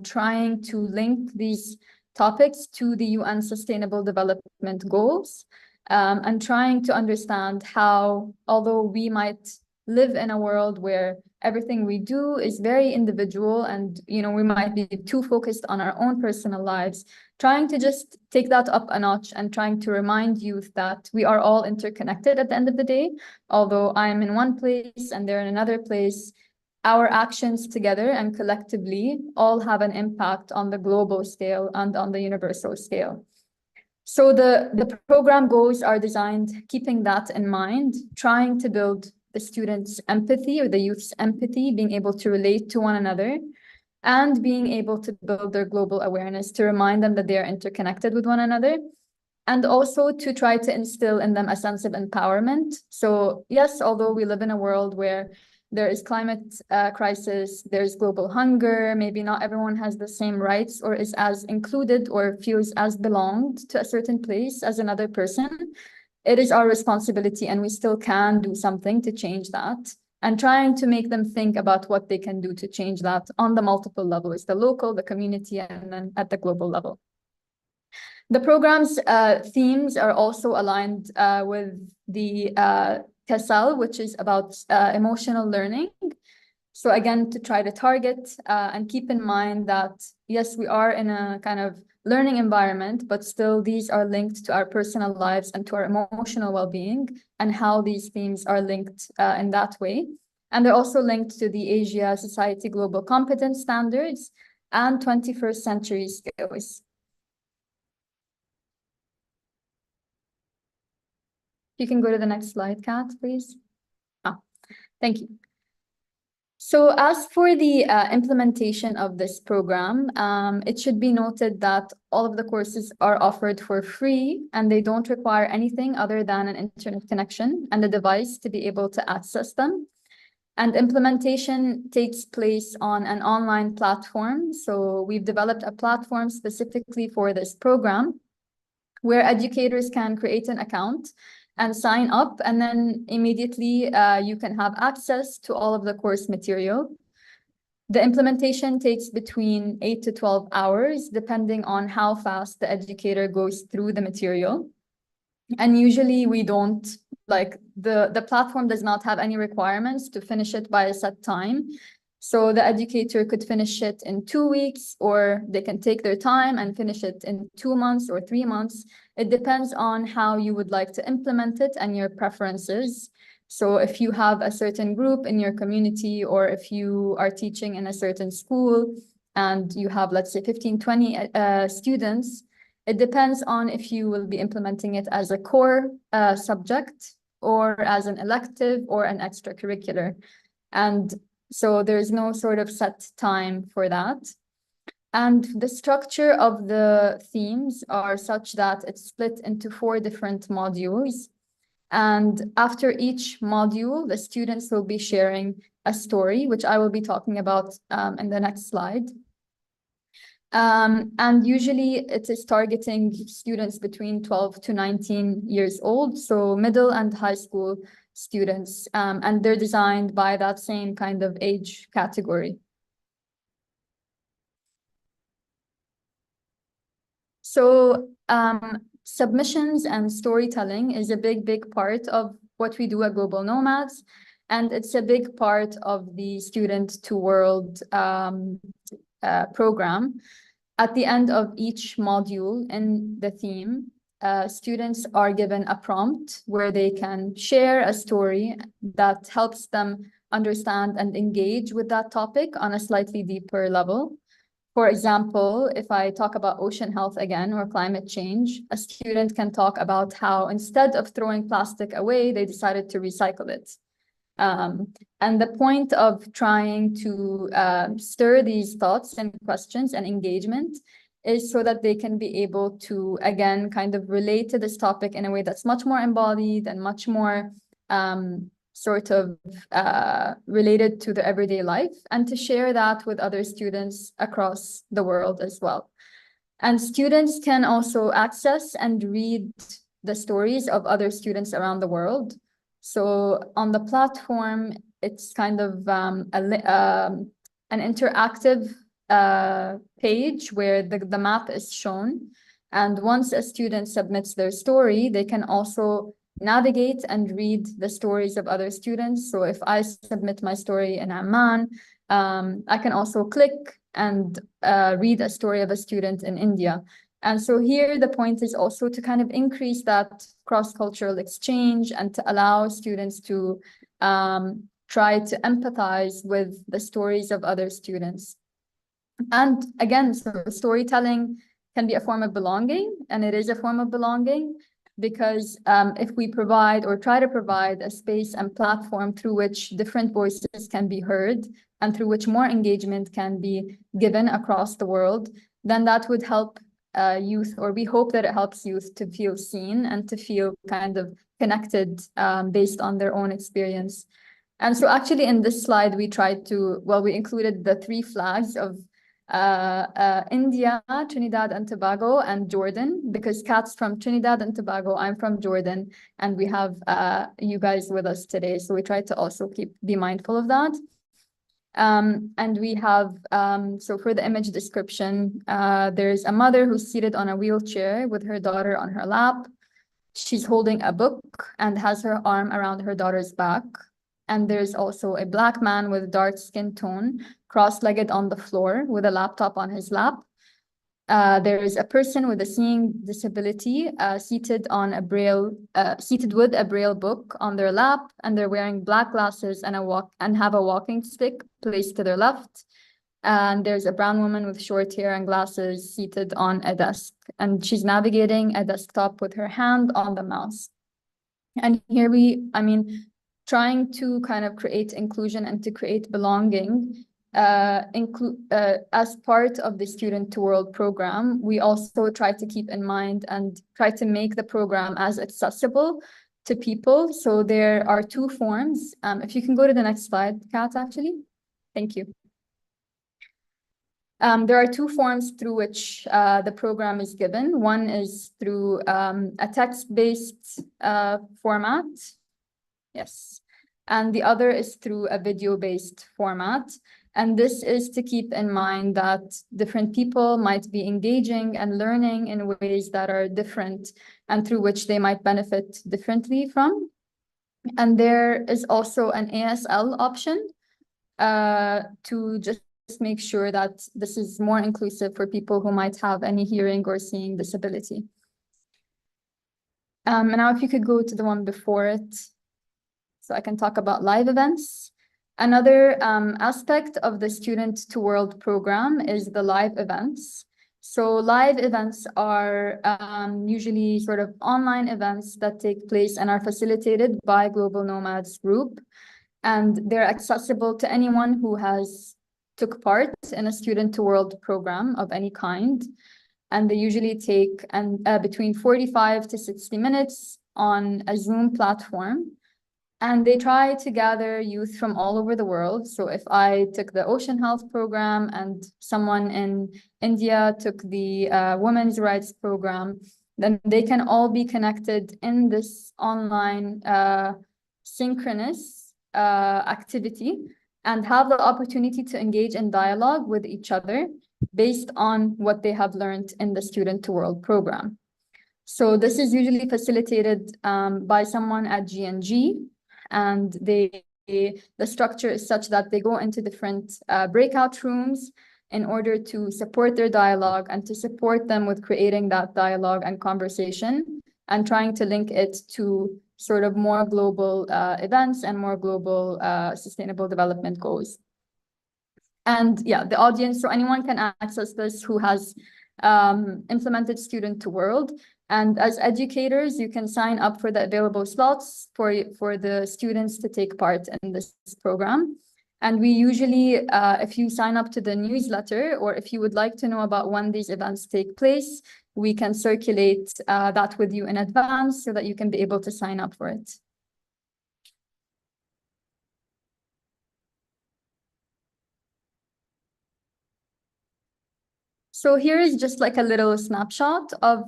trying to link these topics to the UN Sustainable Development Goals, and trying to understand how, although we might live in a world where everything we do is very individual and, you know, we might be too focused on our own personal lives, trying to just take that up a notch and trying to remind youth that we are all interconnected at the end of the day. Although I'm in one place and they're in another place, our actions together and collectively all have an impact on the global scale and on the universal scale. So the program goals are designed keeping that in mind, trying to build the students' empathy or the youth's empathy, being able to relate to one another, and being able to build their global awareness to remind them that they are interconnected with one another, and also to try to instill in them a sense of empowerment. So yes, although we live in a world where there is climate crisis, there's global hunger, maybe not everyone has the same rights or is as included or feels as belonged to a certain place as another person, it is our responsibility, and we still can do something to change that, and trying to make them think about what they can do to change that on the multiple levels, the local, the community, and then at the global level. The program's themes are also aligned with the CASAL, which is about emotional learning. So again, to try to target and keep in mind that, yes, we are in a kind of learning environment, but still these are linked to our personal lives and to our emotional well-being, and how these themes are linked in that way. And they're also linked to the Asia Society Global Competence Standards and 21st century skills. You can go to the next slide, Kat, please. Thank you. So as for the implementation of this program, it should be noted that all of the courses are offered for free, and they don't require anything other than an internet connection and a device to be able to access them. And implementation takes place on an online platform. So we've developed a platform specifically for this program, where educators can create an account and sign up, and then immediately you can have access to all of the course material. The implementation takes between 8 to 12 hours, depending on how fast the educator goes through the material. And usually we don't, like, the platform does not have any requirements to finish it by a set time. So the educator could finish it in 2 weeks, or they can take their time and finish it in 2 months or 3 months. It depends on how you would like to implement it and your preferences. So if you have a certain group in your community, or if you are teaching in a certain school and you have, let's say, 15, 20 students, it depends on if you will be implementing it as a core subject, or as an elective or an extracurricular. And so there's no sort of set time for that. And the structure of the themes are such that it's split into 4 different modules. And after each module, the students will be sharing a story, which I will be talking about in the next slide. And usually it is targeting students between 12 to 19 years old, so middle and high school students, and they're designed by that same kind of age category. So submissions and storytelling is a big part of what we do at Global Nomads, and it's a big part of the Student to World program. At the end of each module in the theme, students are given a prompt where they can share a story that helps them understand and engage with that topic on a slightly deeper level. For example, if I talk about ocean health again, or climate change, a student can talk about how instead of throwing plastic away, they decided to recycle it. And the point of trying to stir these thoughts and questions and engagement is so that they can be able to, again, kind of relate to this topic in a way that's much more embodied and much more sort of related to their everyday life, and to share that with other students across the world as well. And students can also access and read the stories of other students around the world. So on the platform, it's kind of an interactive page where the map is shown. And once a student submits their story, they can also navigate and read the stories of other students. So if I submit my story in Amman, I can also click and read a story of a student in India. And so here the point is also to kind of increase that cross-cultural exchange and to allow students to try to empathize with the stories of other students. And again, so storytelling can be a form of belonging, and it is a form of belonging, because if we provide or try to provide a space and platform through which different voices can be heard and through which more engagement can be given across the world, then that would help youth, or we hope that it helps youth to feel seen and to feel kind of connected based on their own experience. And so actually in this slide, we tried to, well, we included the 3 flags of India, Trinidad and Tobago, and Jordan, because Kat's from Trinidad and Tobago, I'm from Jordan, and we have you guys with us today. So we try to also be mindful of that. And we have, so for the image description, there's a mother who's seated on a wheelchair with her daughter on her lap. She's holding a book and has her arm around her daughter's back. And there's also a Black man with dark skin tone, cross-legged on the floor with a laptop on his lap. There is a person with a seeing disability seated with a Braille book on their lap, and they're wearing black glasses and have a walking stick placed to their left. And there's a brown woman with short hair and glasses seated on a desk, and she's navigating a desktop with her hand on the mouse. And here trying to kind of create inclusion and to create belonging as part of the Student to World program, we also try to keep in mind and try to make the program as accessible to people. So there are 2 forms. If you can go to the next slide, Kat, actually. Thank you. There are 2 forms through which the program is given. One is through a text-based format. Yes. And the other is through a video-based format. And this is to keep in mind that different people might be engaging and learning in ways that are different and through which they might benefit differently from. And there is also an ASL option to just make sure that this is more inclusive for people who might have any hearing or seeing disability. And now if you could go to the one before it, so I can talk about live events. Another aspect of the Student to World program is the live events. So live events are usually sort of online events that take place and are facilitated by Global Nomads Group. And they're accessible to anyone who has took part in a Student to World program of any kind. And they usually take between 45 to 60 minutes on a Zoom platform. And they try to gather youth from all over the world. So if I took the Ocean Health program and someone in India took the Women's Rights program, then they can all be connected in this online synchronous activity and have the opportunity to engage in dialogue with each other based on what they have learned in the Student to World program. So this is usually facilitated by someone at GNG. And the structure is such that they go into different breakout rooms in order to support their dialogue and to support them with creating that dialogue and conversation and trying to link it to sort of more global events and more global sustainable development goals. And yeah, the audience, so anyone can access this who has implemented Student to World. And as educators, you can sign up for the available slots for the students to take part in this program. And we usually, if you sign up to the newsletter, or if you would like to know about when these events take place, we can circulate that with you in advance so that you can be able to sign up for it. So here is just like a little snapshot of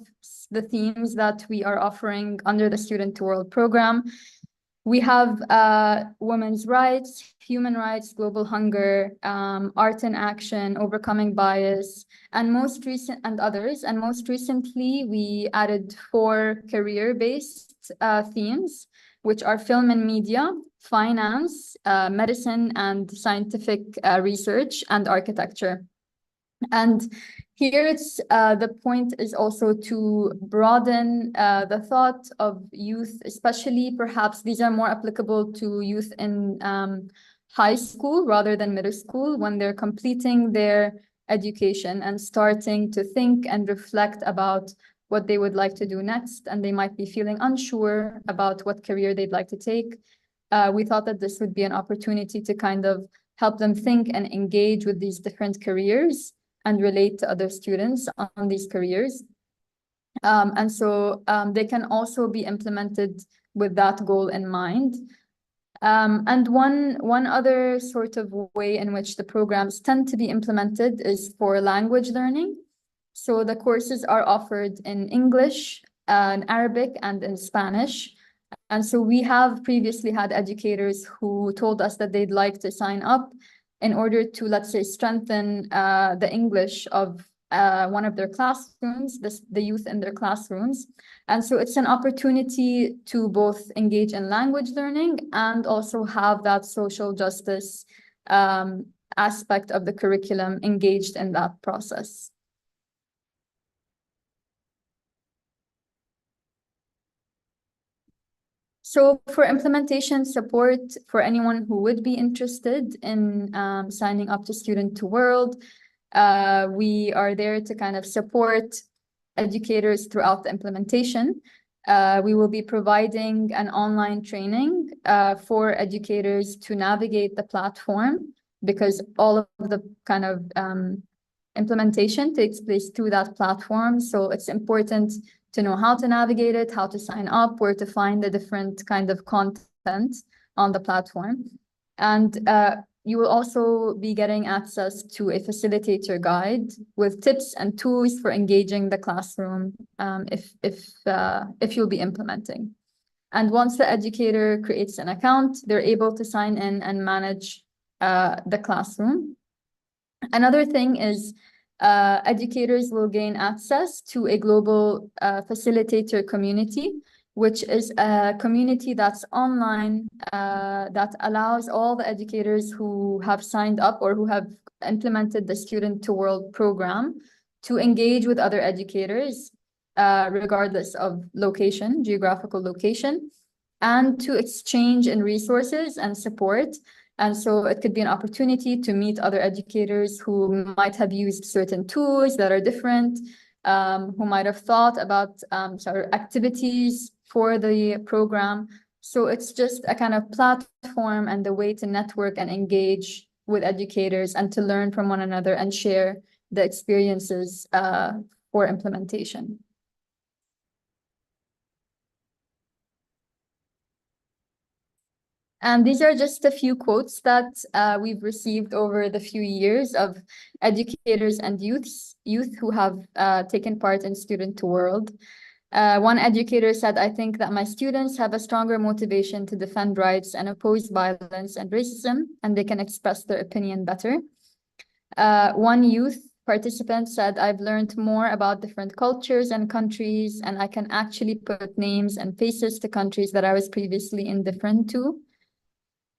the themes that we are offering under the Student to World program. We have women's rights, human rights, global hunger, art in action, overcoming bias, and others. And most recently, we added 4 career-based themes, which are film and media, finance, medicine and scientific research, and architecture. And here it's the point is also to broaden the thought of youth, especially perhaps these are more applicable to youth in high school rather than middle school when they're completing their education and starting to think and reflect about what they would like to do next, and they might be feeling unsure about what career they'd like to take. We thought that this would be an opportunity to kind of help them think and engage with these different careers and relate to other students on these careers. And so they can also be implemented with that goal in mind. And one other sort of way in which the programs tend to be implemented is for language learning. So the courses are offered in English, in Arabic, and in Spanish. And so we have previously had educators who told us that they'd like to sign up in order to, let's say, strengthen the English of one of their classrooms, the youth in their classrooms. And so it's an opportunity to both engage in language learning and also have that social justice aspect of the curriculum engaged in that process. So for implementation support for anyone who would be interested in signing up to Student to World, we are there to kind of support educators throughout the implementation. We will be providing an online training for educators to navigate the platform, because all of the kind of implementation takes place through that platform. So it's important to know how to navigate it, how to sign up, where to find the different kind of content on the platform. And you will also be getting access to a facilitator guide with tips and tools for engaging the classroom if you'll be implementing. And once the educator creates an account, they're able to sign in and manage the classroom. Another thing is educators will gain access to a global facilitator community, which is a community that's online that allows all the educators who have signed up or who have implemented the Student to World program to engage with other educators, regardless of location, geographical location, and to exchange in resources and support. And so it could be an opportunity to meet other educators who might have used certain tools that are different, who might have thought about sort of activities for the program. So it's just a kind of platform and the way to network and engage with educators and to learn from one another and share the experiences for implementation. And these are just a few quotes that we've received over the few years of educators and youth who have taken part in Student to World. One educator said, "I think that my students have a stronger motivation to defend rights and oppose violence and racism, and they can express their opinion better." One youth participant said, "I've learned more about different cultures and countries, and I can actually put names and faces to countries that I was previously indifferent to."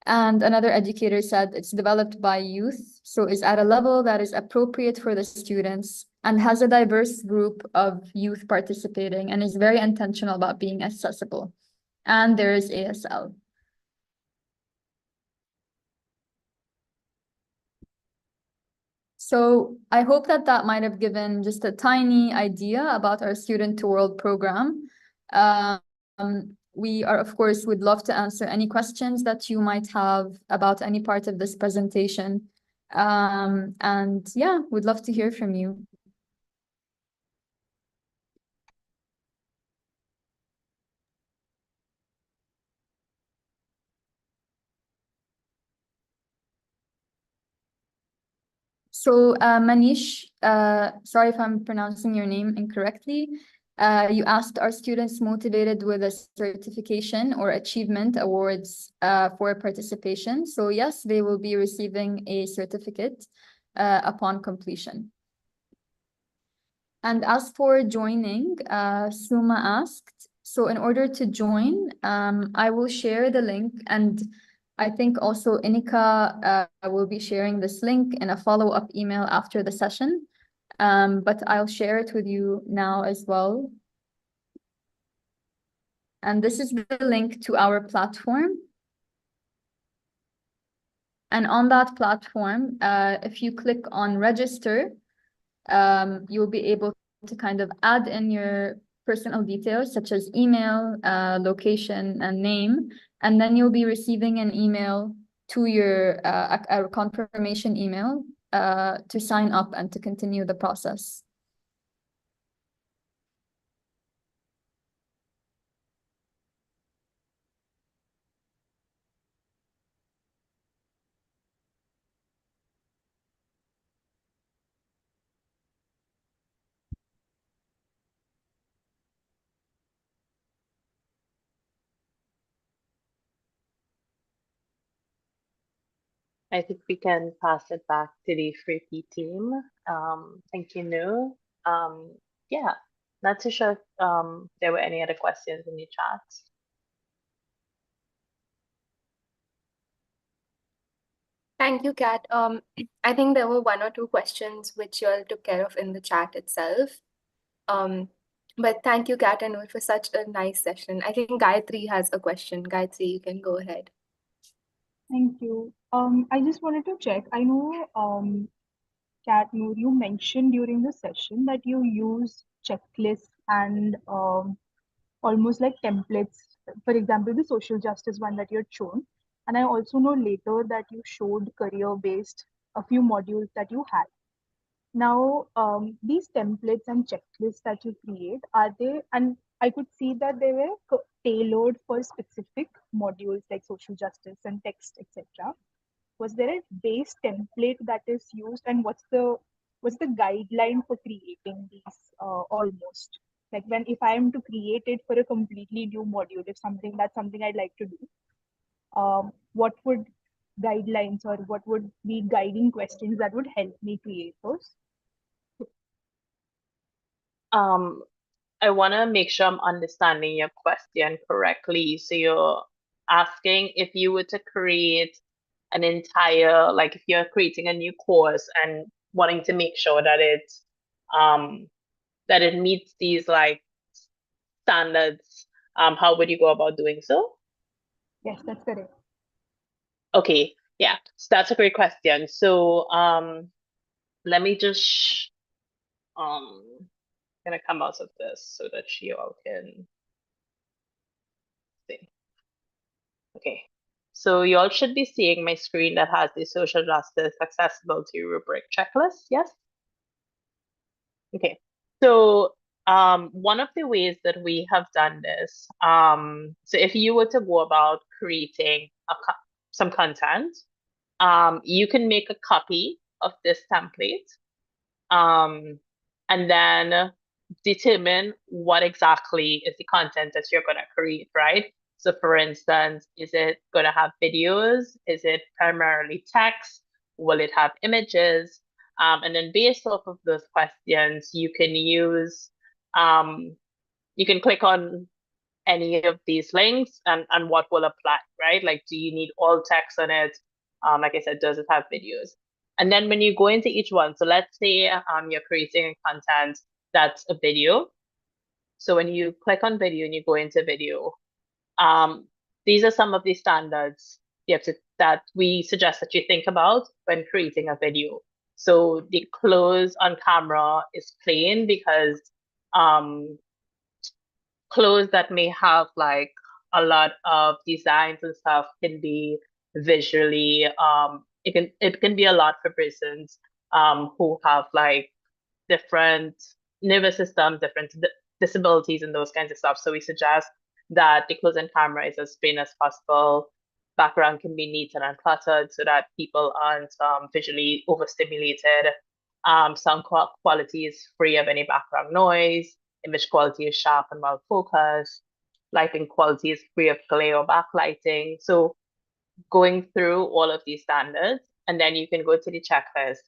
And another educator said it's developed by youth, so is at a level that is appropriate for the students and has a diverse group of youth participating and is very intentional about being accessible. And there is ASL. So I hope that that might have given just a tiny idea about our Student to World program. We are, of course, would love to answer any questions that you might have about any part of this presentation. And yeah, we'd love to hear from you. So Manish, sorry if I'm pronouncing your name incorrectly. You asked, are students motivated with a certification or achievement awards for participation? So yes, they will be receiving a certificate upon completion. And as for joining, Suma asked, so in order to join, I will share the link, and I think also Inika will be sharing this link in a follow-up email after the session. But I'll share it with you now as well. And this is the link to our platform. And on that platform, if you click on register, you'll be able to kind of add in your personal details such as email, location, and name. And then you'll be receiving an email to your a confirmation email to sign up and to continue the process. I think we can pass it back to the Freaky team. Thank you, Nu. Yeah, not too sure if there were any other questions in the chat. Thank you, Kat. I think there were one or two questions which you all took care of in the chat itself. But thank you, Kat and Noor, for such a nice session. I think Gayatri has a question. Gayatri, you can go ahead. Thank you. I just wanted to check. I know, Kat, Noor, you mentioned during the session that you use checklists and almost like templates. For example, the social justice one that you had shown. And I also know later that you showed career-based, a few modules that you had. Now, these templates and checklists that you create, are they, and I could see that they were tailored for specific modules like social justice and text, etc. Was there a base template that is used, and what's the guideline for creating these almost? Like when if I am to create it for a completely new module, if that's something I'd like to do, what would guidelines or what would be guiding questions that would help me create those? I want to make sure I'm understanding your question correctly. So you're asking if you were to create an entire, like if you're creating a new course and wanting to make sure that it meets these like standards, how would you go about doing so? Yes, that's correct. Okay, yeah, so that's a great question. So let me just gonna come out of this so that you all can see. Okay, so you all should be seeing my screen that has the social justice accessibility rubric checklist, yes? Okay, so one of the ways that we have done this, so if you were to go about creating some content, you can make a copy of this template, and then determine what exactly is the content that you're going to create, right? So for instance, is it going to have videos? Is it primarily text? Will it have images? And then based off of those questions, you can use, you can click on any of these links and what will apply, right? Like, do you need all text on it? Like I said, does it have videos? And then when you go into each one, so let's say you're creating content that's a video. So when you click on video and you go into video, these are some of the standards that we suggest that you think about when creating a video. So the close on camera is plain because clothes that may have like a lot of designs and stuff can be visually it can be a lot for persons who have like different nervous systems, different disabilities and those kinds of stuff. So we suggest that the clothes and camera is as plain as possible. Background can be neat and uncluttered so that people aren't visually overstimulated. Sound quality is free of any background noise. Image quality is sharp and well focused. Lighting quality is free of glare or backlighting. So going through all of these standards, and then you can go to the checklist.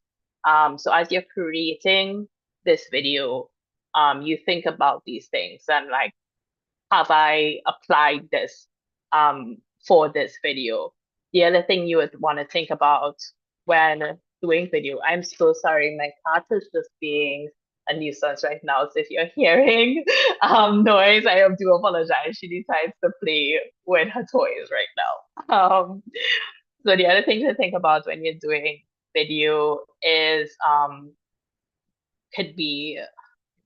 So as you're creating this video, you think about these things and like, have I applied this for this video? The other thing you would want to think about when doing video, I'm so sorry, my cat is just being a nuisance right now. So if you're hearing noise, I do apologize. She decides to play with her toys right now. So the other thing to think about when you're doing video is could be, give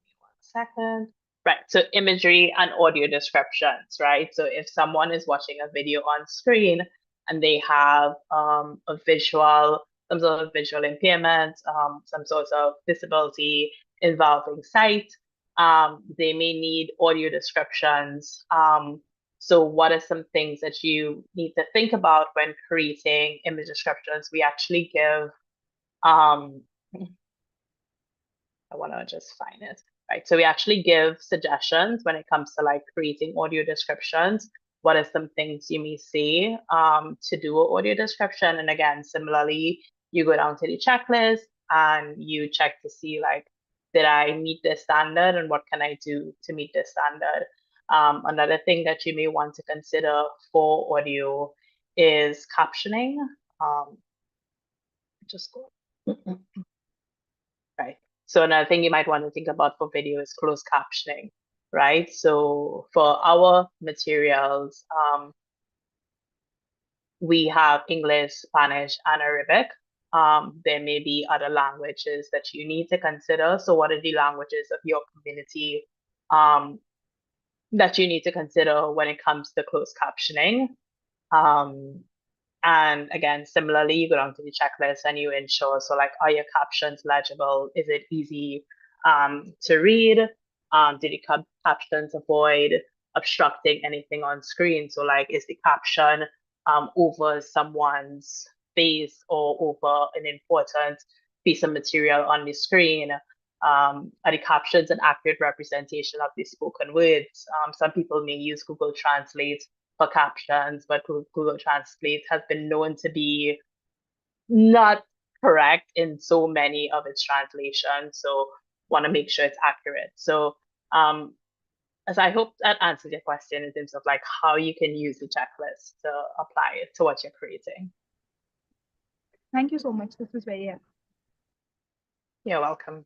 me 1 second. Right, so imagery and audio descriptions, right? So if someone is watching a video on screen and they have some sort of visual impairment, some sort of disability involving sight, they may need audio descriptions. So what are some things that you need to think about when creating image descriptions? We actually give, I want to just find it. Right, so we actually give suggestions when it comes to like creating audio descriptions. What are some things you may see to do an audio description? And again, similarly, you go down to the checklist and you check to see like, did I meet this standard and what can I do to meet this standard? Another thing that you may want to consider for audio is captioning. Just go. Right. So another thing you might want to think about for video is closed captioning, right? So for our materials, we have English, Spanish, and Arabic. There may be other languages that you need to consider. So what are the languages of your community that you need to consider when it comes to closed captioning? And again, similarly, you go down to the checklist and you ensure, so like, are your captions legible? Is it easy to read? Do the captions avoid obstructing anything on screen? So like, is the caption over someone's face or over an important piece of material on the screen? Are the captions an accurate representation of the spoken words? Some people may use Google Translate for captions, but Google Translate has been known to be not correct in so many of its translations. So want to make sure it's accurate. So as I hope that answers your question in terms of like how you can use the checklist to apply it to what you're creating. Thank you so much. This was very helpful. You're welcome.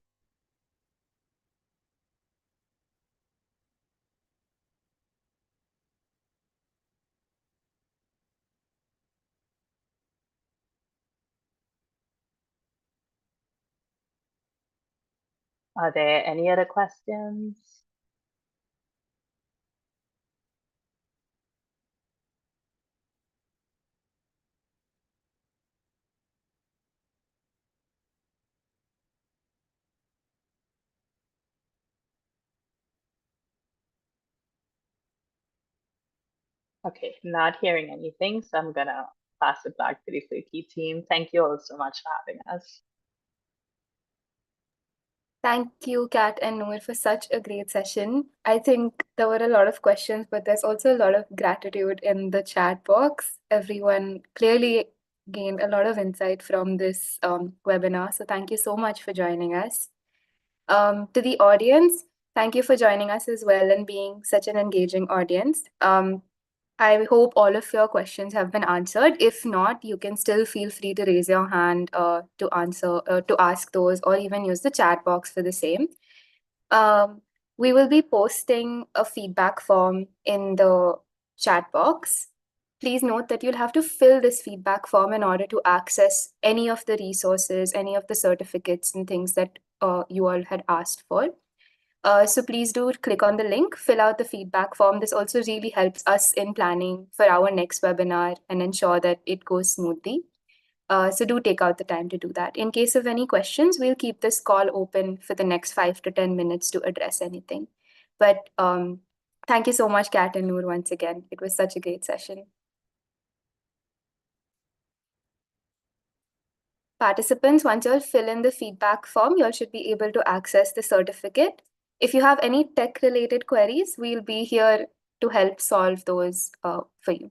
Are there any other questions? Okay, not hearing anything, so I'm gonna pass it back to the Fluky team. Thank you all so much for having us. Thank you, Kat and Noor, for such a great session. I think there were a lot of questions, but there's also a lot of gratitude in the chat box. Everyone clearly gained a lot of insight from this webinar. So thank you so much for joining us. To the audience, thank you for joining us as well and being such an engaging audience. I hope all of your questions have been answered. If not, you can still feel free to raise your hand to ask those, or even use the chat box for the same. We will be posting a feedback form in the chat box. Please note that you'll have to fill this feedback form in order to access any of the resources, any of the certificates and things that you all had asked for. So please do click on the link, fill out the feedback form. This also really helps us in planning for our next webinar and ensure that it goes smoothly. So do take out the time to do that. In case of any questions, we'll keep this call open for the next 5 to 10 minutes to address anything. But thank you so much, Kat and Noor, once again. It was such a great session. Participants, once you all fill in the feedback form, you all should be able to access the certificate. If you have any tech-related queries, we'll be here to help solve those for you.